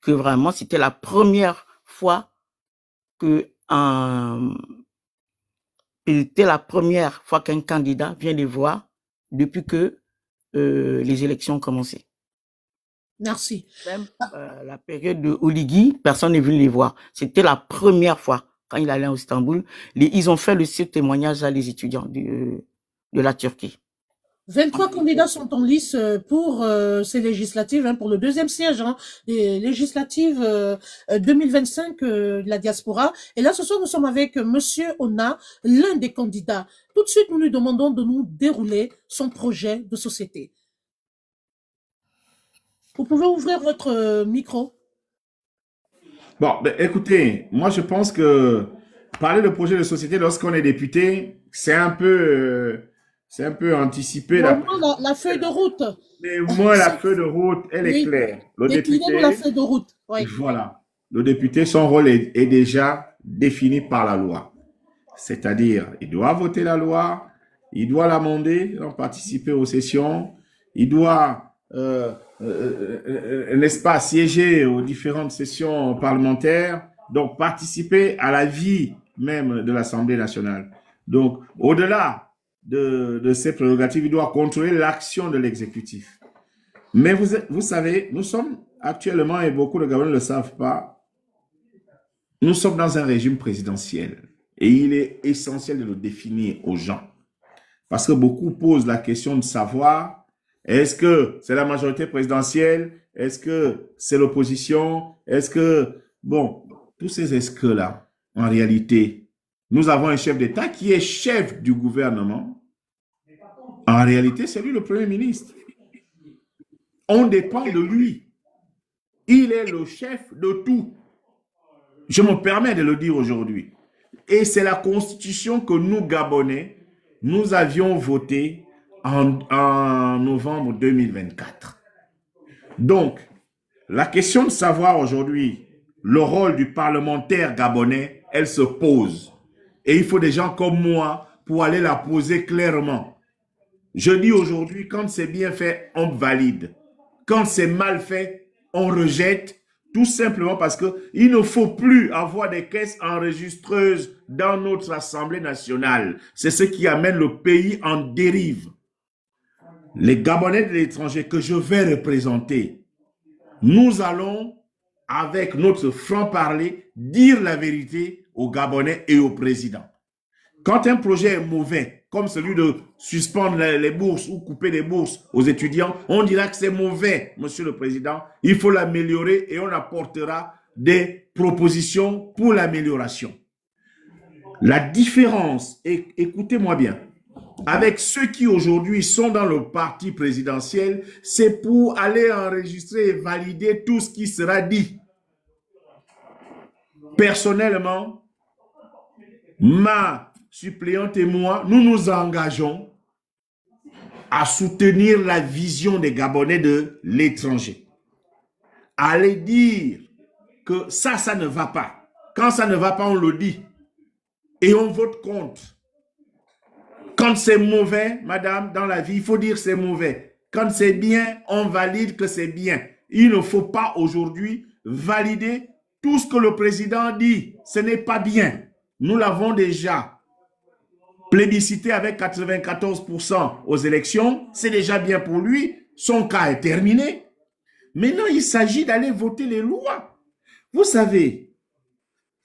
Que vraiment, c'était la première fois qu'un candidat vient les voir depuis que les élections ont commencé. Merci. Même la période de Oligui, personne n'est venu les voir. C'était la première fois quand il allait à Istanbul. Ils ont fait ce témoignage à les étudiants de la Turquie. 23 candidats sont en lice pour ces législatives, hein, pour le deuxième siège, hein, les législatives 2025 de la diaspora. Et là, ce soir, nous sommes avec Monsieur Ona, l'un des candidats. Tout de suite, nous lui demandons de nous dérouler son projet de société. Vous pouvez ouvrir votre micro. Bon, ben, écoutez, moi je pense que parler de projet de société lorsqu'on est député, c'est un peu anticiper Au moins, la feuille de route. Mais moi, la feuille de route, elle est Oui, claire. Le déclinez député, la feuille de route. Oui. voilà. Le député, son rôle est déjà défini par la loi. C'est-à-dire, il doit voter la loi, il doit l'amender, donc participer aux sessions, il doit, n'est-ce pas, siéger aux différentes sessions parlementaires, donc participer à la vie même de l'Assemblée nationale. Donc, au-delà de ces prérogatives, il doit contrôler l'action de l'exécutif. Mais vous savez, nous sommes actuellement, et beaucoup de Gabonais ne le savent pas, nous sommes dans un régime présidentiel. Et il est essentiel de le définir aux gens. Parce que beaucoup posent la question de savoir, est-ce que c'est la majorité présidentielle? Est-ce que c'est l'opposition? Est-ce que, bon, tous ces est-ce que-là, en réalité, nous avons un chef d'État qui est chef du gouvernement. En réalité, c'est lui le Premier ministre. On dépend de lui. Il est le chef de tout. Je me permets de le dire aujourd'hui. Et c'est la constitution que nous, Gabonais, nous avions votée en novembre 2024. Donc, la question de savoir aujourd'hui le rôle du parlementaire gabonais, elle se pose. Et il faut des gens comme moi pour aller la poser clairement. Je dis aujourd'hui, quand c'est bien fait, on valide. Quand c'est mal fait, on rejette. Tout simplement parce qu'il ne faut plus avoir des caisses enregistreuses dans notre Assemblée nationale. C'est ce qui amène le pays en dérive. Les Gabonais de l'étranger que je vais représenter, nous allons, avec notre franc-parler, dire la vérité aux Gabonais et au président. Quand un projet est mauvais, comme celui de suspendre les bourses ou couper les bourses aux étudiants, on dira que c'est mauvais, monsieur le président. Il faut l'améliorer et on apportera des propositions pour l'amélioration. La différence, écoutez-moi bien, avec ceux qui aujourd'hui sont dans le parti présidentiel, c'est pour aller enregistrer et valider tout ce qui sera dit. Personnellement, ma suppléante et moi, nous nous engageons à soutenir la vision des Gabonais de l'étranger. Aller dire que ça ne va pas. Quand ça ne va pas, on le dit. Et on vote contre. Quand c'est mauvais, madame, dans la vie, il faut dire c'est mauvais. Quand c'est bien, on valide que c'est bien. Il ne faut pas aujourd'hui valider tout ce que le président dit. Ce n'est pas bien. Nous l'avons déjà plébiscité avec 94% aux élections, c'est déjà bien pour lui, son cas est terminé. Maintenant, il s'agit d'aller voter les lois. Vous savez,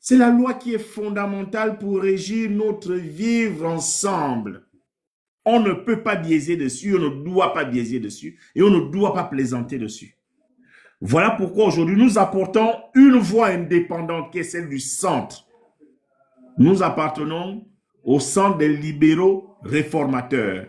c'est la loi qui est fondamentale pour régir notre vivre ensemble. On ne peut pas biaiser dessus, on ne doit pas biaiser dessus et on ne doit pas plaisanter dessus. Voilà pourquoi aujourd'hui nous apportons une voix indépendante qui est celle du centre. Nous appartenons au centre des libéraux réformateurs.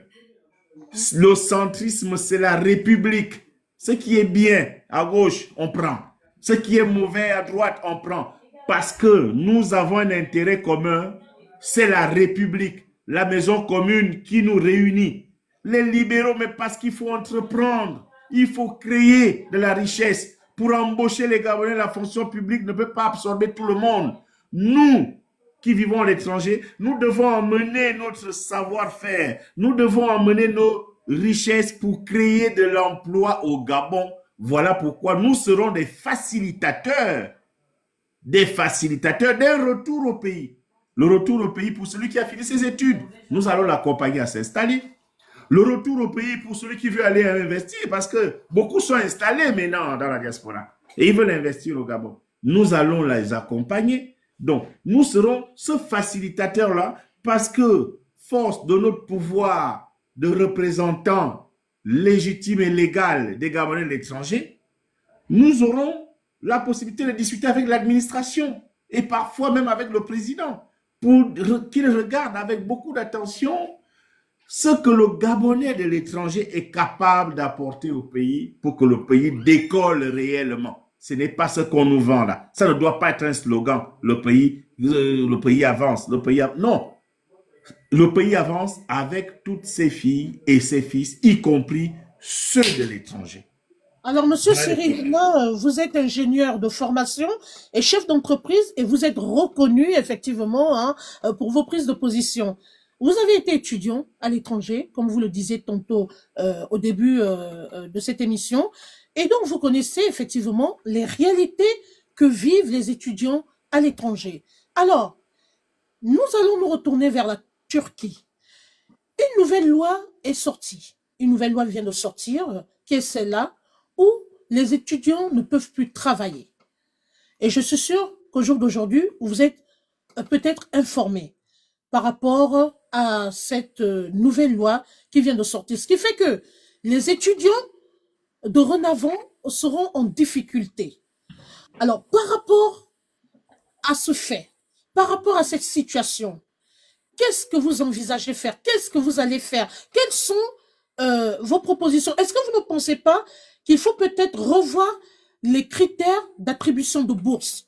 Le centrisme, c'est la République. Ce qui est bien à gauche, on prend. Ce qui est mauvais à droite, on prend. Parce que nous avons un intérêt commun, c'est la République, la maison commune qui nous réunit. Les libéraux, mais parce qu'il faut entreprendre, il faut créer de la richesse. Pour embaucher les Gabonais, la fonction publique ne peut pas absorber tout le monde. Nous, qui vivons à l'étranger, nous devons emmener notre savoir-faire, nous devons emmener nos richesses pour créer de l'emploi au Gabon. Voilà pourquoi nous serons des facilitateurs d'un retour au pays. Le retour au pays pour celui qui a fini ses études, nous allons l'accompagner à s'installer. Le retour au pays pour celui qui veut aller investir, parce que beaucoup sont installés maintenant dans la diaspora et ils veulent investir au Gabon. Nous allons les accompagner. Donc, nous serons ce facilitateur-là parce que, force de notre pouvoir de représentants légitimes et légaux des Gabonais de l'étranger, nous aurons la possibilité de discuter avec l'administration et parfois même avec le président pour qu'il regarde avec beaucoup d'attention ce que le Gabonais de l'étranger est capable d'apporter au pays pour que le pays décolle réellement. Ce n'est pas ce qu'on nous vend là. Ça ne doit pas être un slogan. Le pays avance. Non. Le pays avance avec toutes ses filles et ses fils, y compris ceux de l'étranger. Alors, Monsieur Cyril, vous êtes ingénieur de formation et chef d'entreprise et vous êtes reconnu effectivement hein, pour vos prises de position. Vous avez été étudiant à l'étranger, comme vous le disiez tantôt au début de cette émission, et donc vous connaissez effectivement les réalités que vivent les étudiants à l'étranger. Alors, nous allons nous retourner vers la Turquie. Une nouvelle loi est sortie. Une nouvelle loi vient de sortir, qui est celle-là, où les étudiants ne peuvent plus travailler. Et je suis sûre qu'au jour d'aujourd'hui, vous êtes peut-être informés par rapport à cette nouvelle loi qui vient de sortir. Ce qui fait que les étudiants dorénavant seront en difficulté. Alors, par rapport à ce fait, par rapport à cette situation, qu'est-ce que vous envisagez faire? Qu'est-ce que vous allez faire? Quelles sont vos propositions? Est-ce que vous ne pensez pas qu'il faut peut-être revoir les critères d'attribution de bourse?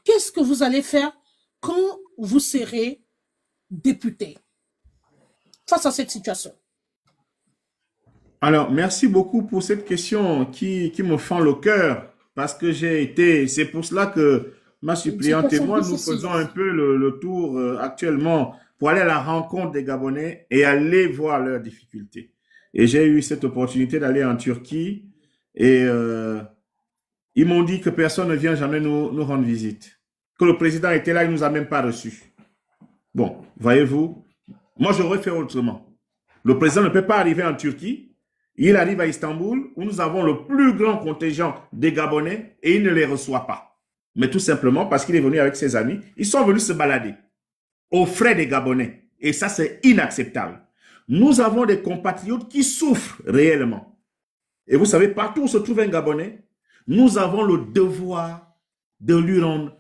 Qu'est-ce que vous allez faire quand vous serez député face à cette situation? Alors, merci beaucoup pour cette question qui me fend le cœur parce que c'est pour cela que ma suppléante et moi, nous faisons un peu le tour actuellement pour aller à la rencontre des Gabonais et aller voir leurs difficultés. Et j'ai eu cette opportunité d'aller en Turquie et ils m'ont dit que personne ne vient jamais nous rendre visite. Que le président était là, il ne nous a même pas reçus. Bon, voyez-vous, moi j'aurais fait autrement. Le président ne peut pas arriver en Turquie. Il arrive à Istanbul où nous avons le plus grand contingent des Gabonais et il ne les reçoit pas. Mais tout simplement parce qu'il est venu avec ses amis. Ils sont venus se balader aux frais des Gabonais. Et ça, c'est inacceptable. Nous avons des compatriotes qui souffrent réellement. Et vous savez, partout où se trouve un Gabonais, nous avons le devoir de lui rendre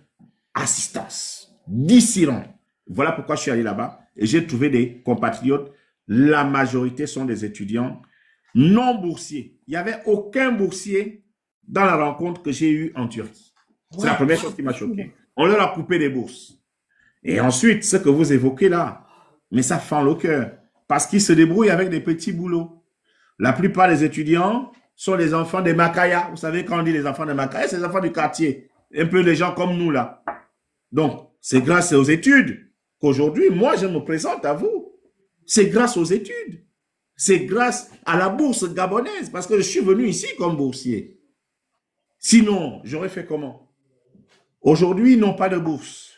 assistance, d'y rendre. Voilà pourquoi je suis allé là-bas et j'ai trouvé des compatriotes. La majorité sont des étudiants non boursiers. Il n'y avait aucun boursier dans la rencontre que j'ai eue en Turquie. C'est la première chose qui m'a choqué. On leur a coupé des bourses. Et ensuite, ce que vous évoquez là, mais ça fend le cœur. Parce qu'ils se débrouillent avec des petits boulots. La plupart des étudiants sont des enfants des Makaya. Vous savez, quand on dit les enfants des Makaya, c'est les enfants du quartier. Un peu les gens comme nous là. Donc, c'est grâce aux études qu'aujourd'hui, moi, je me présente à vous. C'est grâce aux études. C'est grâce à la bourse gabonaise, parce que je suis venu ici comme boursier. Sinon, j'aurais fait comment? Aujourd'hui, ils n'ont pas de bourse.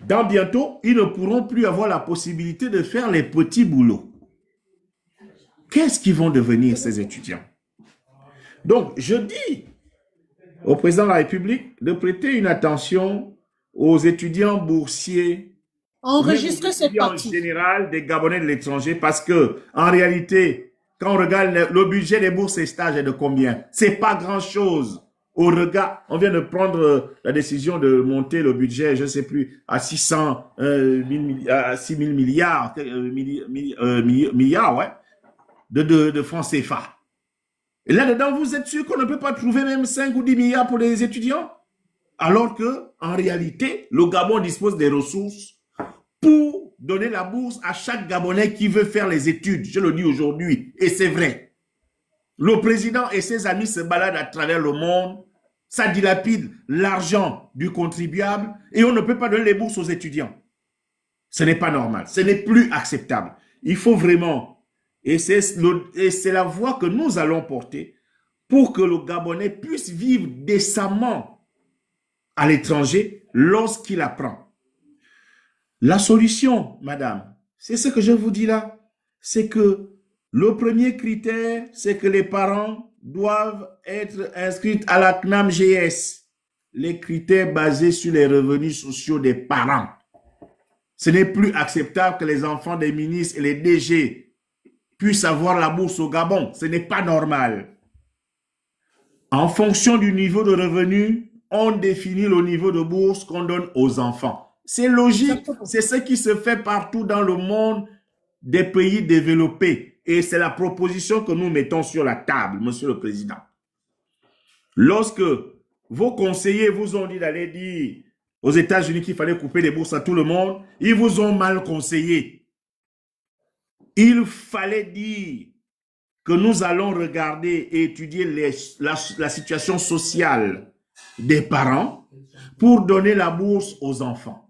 Dans bientôt, ils ne pourront plus avoir la possibilité de faire les petits boulots. Qu'est-ce qu'ils vont devenir, ces étudiants? Donc, je dis au président de la République de prêter une attention aux étudiants boursiers, enregistrer cette partie. En général, des Gabonais de l'étranger, parce que, en réalité, quand on regarde le budget des bourses et stages est de combien? C'est pas grand chose. Au regard, on vient de prendre la décision de monter le budget, je ne sais plus, à 6 000 milliards, milliards, ouais, de francs CFA. Et là-dedans, vous êtes sûr qu'on ne peut pas trouver même 5 ou 10 milliards pour les étudiants? Alors que, en réalité, le Gabon dispose des ressources pour donner la bourse à chaque Gabonais qui veut faire les études. Je le dis aujourd'hui, et c'est vrai. Le président et ses amis se baladent à travers le monde, ça dilapide l'argent du contribuable et on ne peut pas donner les bourses aux étudiants. Ce n'est pas normal, ce n'est plus acceptable. Il faut vraiment, et c'est la voie que nous allons porter pour que le Gabonais puisse vivre décemment à l'étranger lorsqu'il apprend. La solution, madame, c'est ce que je vous dis là, c'est que le premier critère, c'est que les parents doivent être inscrits à la CNAM-GS, les critères basés sur les revenus sociaux des parents. Ce n'est plus acceptable que les enfants des ministres et les DG puissent avoir la bourse au Gabon. Ce n'est pas normal. En fonction du niveau de revenu, on définit le niveau de bourse qu'on donne aux enfants. C'est logique, c'est ce qui se fait partout dans le monde des pays développés. Et c'est la proposition que nous mettons sur la table, Monsieur le Président. Lorsque vos conseillers vous ont dit d'aller dire aux États-Unis qu'il fallait couper les bourses à tout le monde, ils vous ont mal conseillé. Il fallait dire que nous allons regarder et étudier la situation sociale des parents pour donner la bourse aux enfants.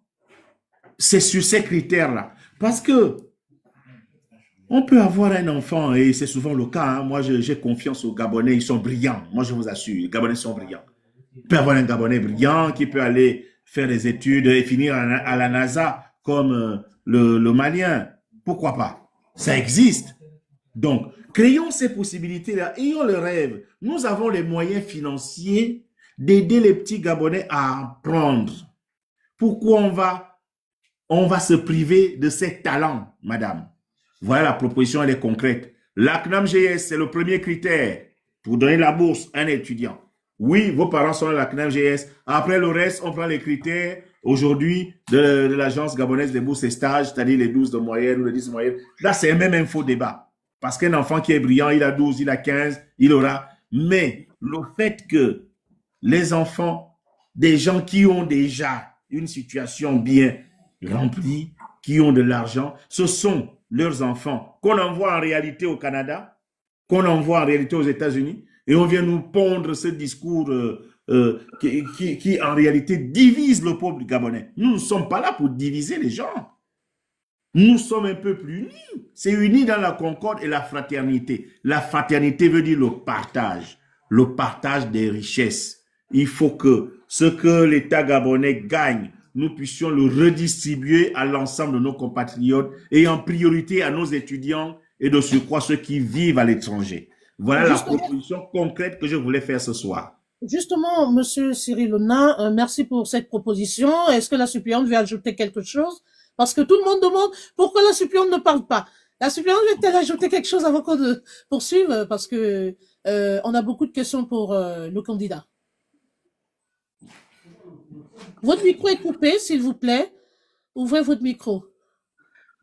C'est sur ces critères-là. Parce que on peut avoir un enfant, et c'est souvent le cas, hein. Moi j'ai confiance aux Gabonais, ils sont brillants. Moi je vous assure, les Gabonais sont brillants. Il peut y avoir un Gabonais brillant qui peut aller faire des études et finir à la NASA comme le Malien. Pourquoi pas? Ça existe. Donc, créons ces possibilités-là, ayons le rêve. Nous avons les moyens financiers d'aider les petits Gabonais à apprendre. Pourquoi on va se priver de ces talents, madame? Voilà, la proposition, elle est concrète. La CNAMGS, c'est le premier critère pour donner la bourse à un étudiant. Oui, vos parents sont à la CNAMGS. Après le reste, on prend les critères aujourd'hui de l'agence gabonaise des bourses et stages, c'est-à-dire les 12 de moyenne ou les 10 de moyenne. Là, c'est même un faux débat. Parce qu'un enfant qui est brillant, il a 12, il a 15, il aura. Mais le fait que les enfants, des gens qui ont déjà une situation bien remplie, qui ont de l'argent, ce sont leurs enfants qu'on envoie en réalité au Canada, qu'on envoie en réalité aux États-Unis, et on vient nous pondre ce discours qui en réalité divise le peuple gabonais. Nous ne sommes pas là pour diviser les gens. Nous sommes un peu plus unis. C'est unis dans la concorde et la fraternité. La fraternité veut dire le partage des richesses. Il faut que ce que l'État gabonais gagne, nous puissions le redistribuer à l'ensemble de nos compatriotes et en priorité à nos étudiants et de surcroît ceux qui vivent à l'étranger. Voilà la proposition concrète que je voulais faire ce soir. Justement, Monsieur Cyril Lona, merci pour cette proposition. Est-ce que la suppléante veut ajouter quelque chose? Parce que tout le monde demande pourquoi la suppléante ne parle pas. La suppléante veut-elle ajouter quelque chose avant qu'on poursuive? Parce que on a beaucoup de questions pour le candidat. Votre micro est coupé, s'il vous plaît. Ouvrez votre micro.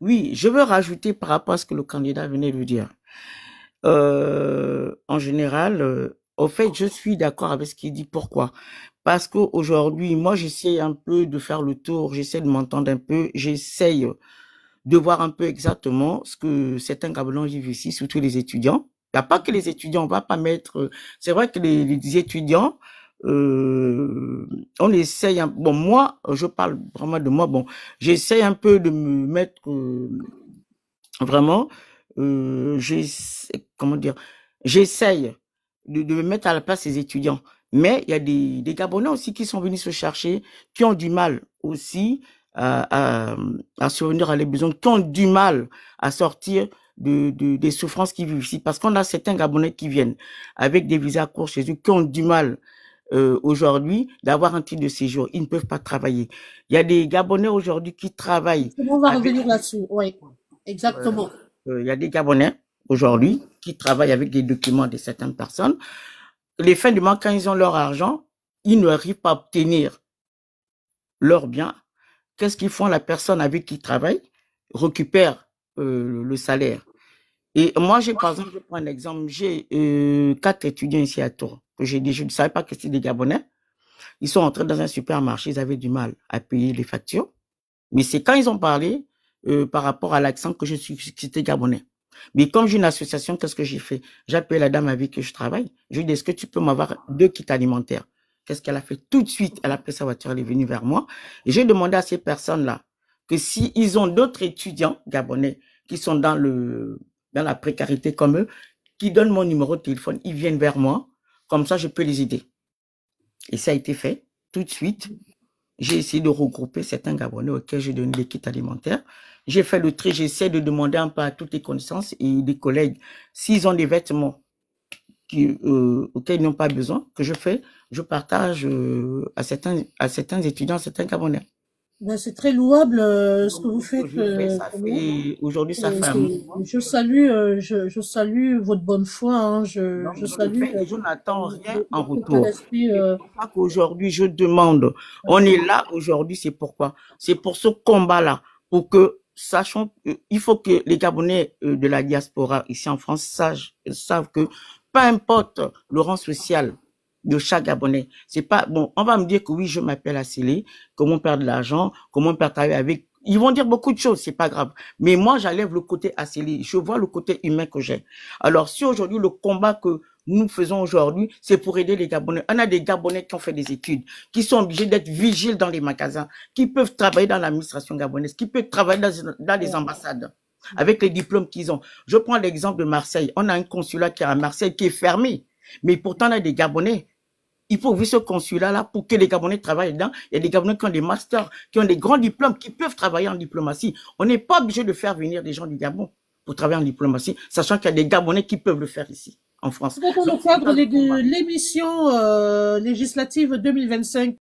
Oui, je veux rajouter par rapport à ce que le candidat venait de dire. En général, au fait, je suis d'accord avec ce qu'il dit. Pourquoi? Parce qu'aujourd'hui, moi, j'essaie un peu de faire le tour, j'essaie de m'entendre un peu, j'essaye de voir un peu exactement ce que certains Gabonais vivent ici, surtout les étudiants. Il n'y a pas que les étudiants, on va pas mettre... C'est vrai que les étudiants, on essaye... Bon, moi, je parle vraiment de moi. Bon, j'essaie un peu de me mettre vraiment... comment dire, j'essaye de me mettre à la place des étudiants. Mais il y a des Gabonais aussi qui sont venus se chercher, qui ont du mal aussi à survenir à les besoins, qui ont du mal à sortir des souffrances qu'ils vivent ici. Parce qu'on a certains Gabonais qui viennent avec des visas courts chez eux, qui ont du mal aujourd'hui d'avoir un titre de séjour. Ils ne peuvent pas travailler. Il y a des Gabonais aujourd'hui qui travaillent. On va revenir là-dessus, oui, exactement. Il y a des Gabonais aujourd'hui qui travaillent avec des documents de certaines personnes. Les fins du mois, quand ils ont leur argent, ils n'arrivent pas à obtenir leurs biens. Qu'est-ce qu'ils font? La personne avec qui ils travaillent récupère le salaire. Et moi, par exemple, je prends un exemple. J'ai 4 étudiants ici à Tours. Je ne savais pas que c'était des Gabonais. Ils sont entrés dans un supermarché, ils avaient du mal à payer les factures. Mais c'est quand ils ont parlé par rapport à l'accent que j'étais Gabonais. Mais comme j'ai une association, qu'est-ce que j'ai fait? J'ai appelé la dame avec qui je travaille. Je lui ai dit, est-ce que tu peux m'avoir 2 kits alimentaires? Qu'est-ce qu'elle a fait? Tout de suite, elle a pris sa voiture, elle est venue vers moi. Et j'ai demandé à ces personnes-là que s'ils ont d'autres étudiants gabonais qui sont dans la précarité comme eux, qui donnent mon numéro de téléphone, ils viennent vers moi. Comme ça, je peux les aider. Et ça a été fait tout de suite. J'ai essayé de regrouper certains Gabonais auxquels j'ai donné des kits alimentaires. J'ai fait le tri, j'essaie de demander un peu à toutes les connaissances et des collègues s'ils ont des vêtements auxquels ils n'ont pas besoin, que je partage à certains étudiants, certains Gabonais. Ben, c'est très louable ce que vous faites. Aujourd'hui, ça fait un moment. Je salue votre bonne foi. Hein, je salue. Et je n'attends rien en retour. C'est pour ça qu'aujourd'hui, je demande. On est là aujourd'hui, c'est pourquoi? C'est pour ce combat-là, pour que sachons, il faut que les Gabonais de la diaspora ici en France savent que peu importe le rang social de chaque Gabonais, c'est pas bon. On va me dire que oui, je m'appelle Assélé, comment perdre de l'argent, comment perdre travailler avec. Ils vont dire beaucoup de choses, c'est pas grave. Mais moi, j'enlève le côté Assélé. Je vois le côté humain que j'ai. Alors, si aujourd'hui le combat que nous faisons aujourd'hui, c'est pour aider les Gabonais. On a des Gabonais qui ont fait des études, qui sont obligés d'être vigiles dans les magasins, qui peuvent travailler dans l'administration gabonaise, qui peuvent travailler dans les ambassades avec les diplômes qu'ils ont. Je prends l'exemple de Marseille. On a un consulat qui est à Marseille qui est fermé. Mais pourtant, on a des Gabonais. Il faut ouvrir ce consulat-là pour que les Gabonais travaillent dedans. Il y a des Gabonais qui ont des masters, qui ont des grands diplômes, qui peuvent travailler en diplomatie. On n'est pas obligé de faire venir des gens du Gabon pour travailler en diplomatie, sachant qu'il y a des Gabonais qui peuvent le faire ici, en France. Dans le cadre de l'émission législative 2025,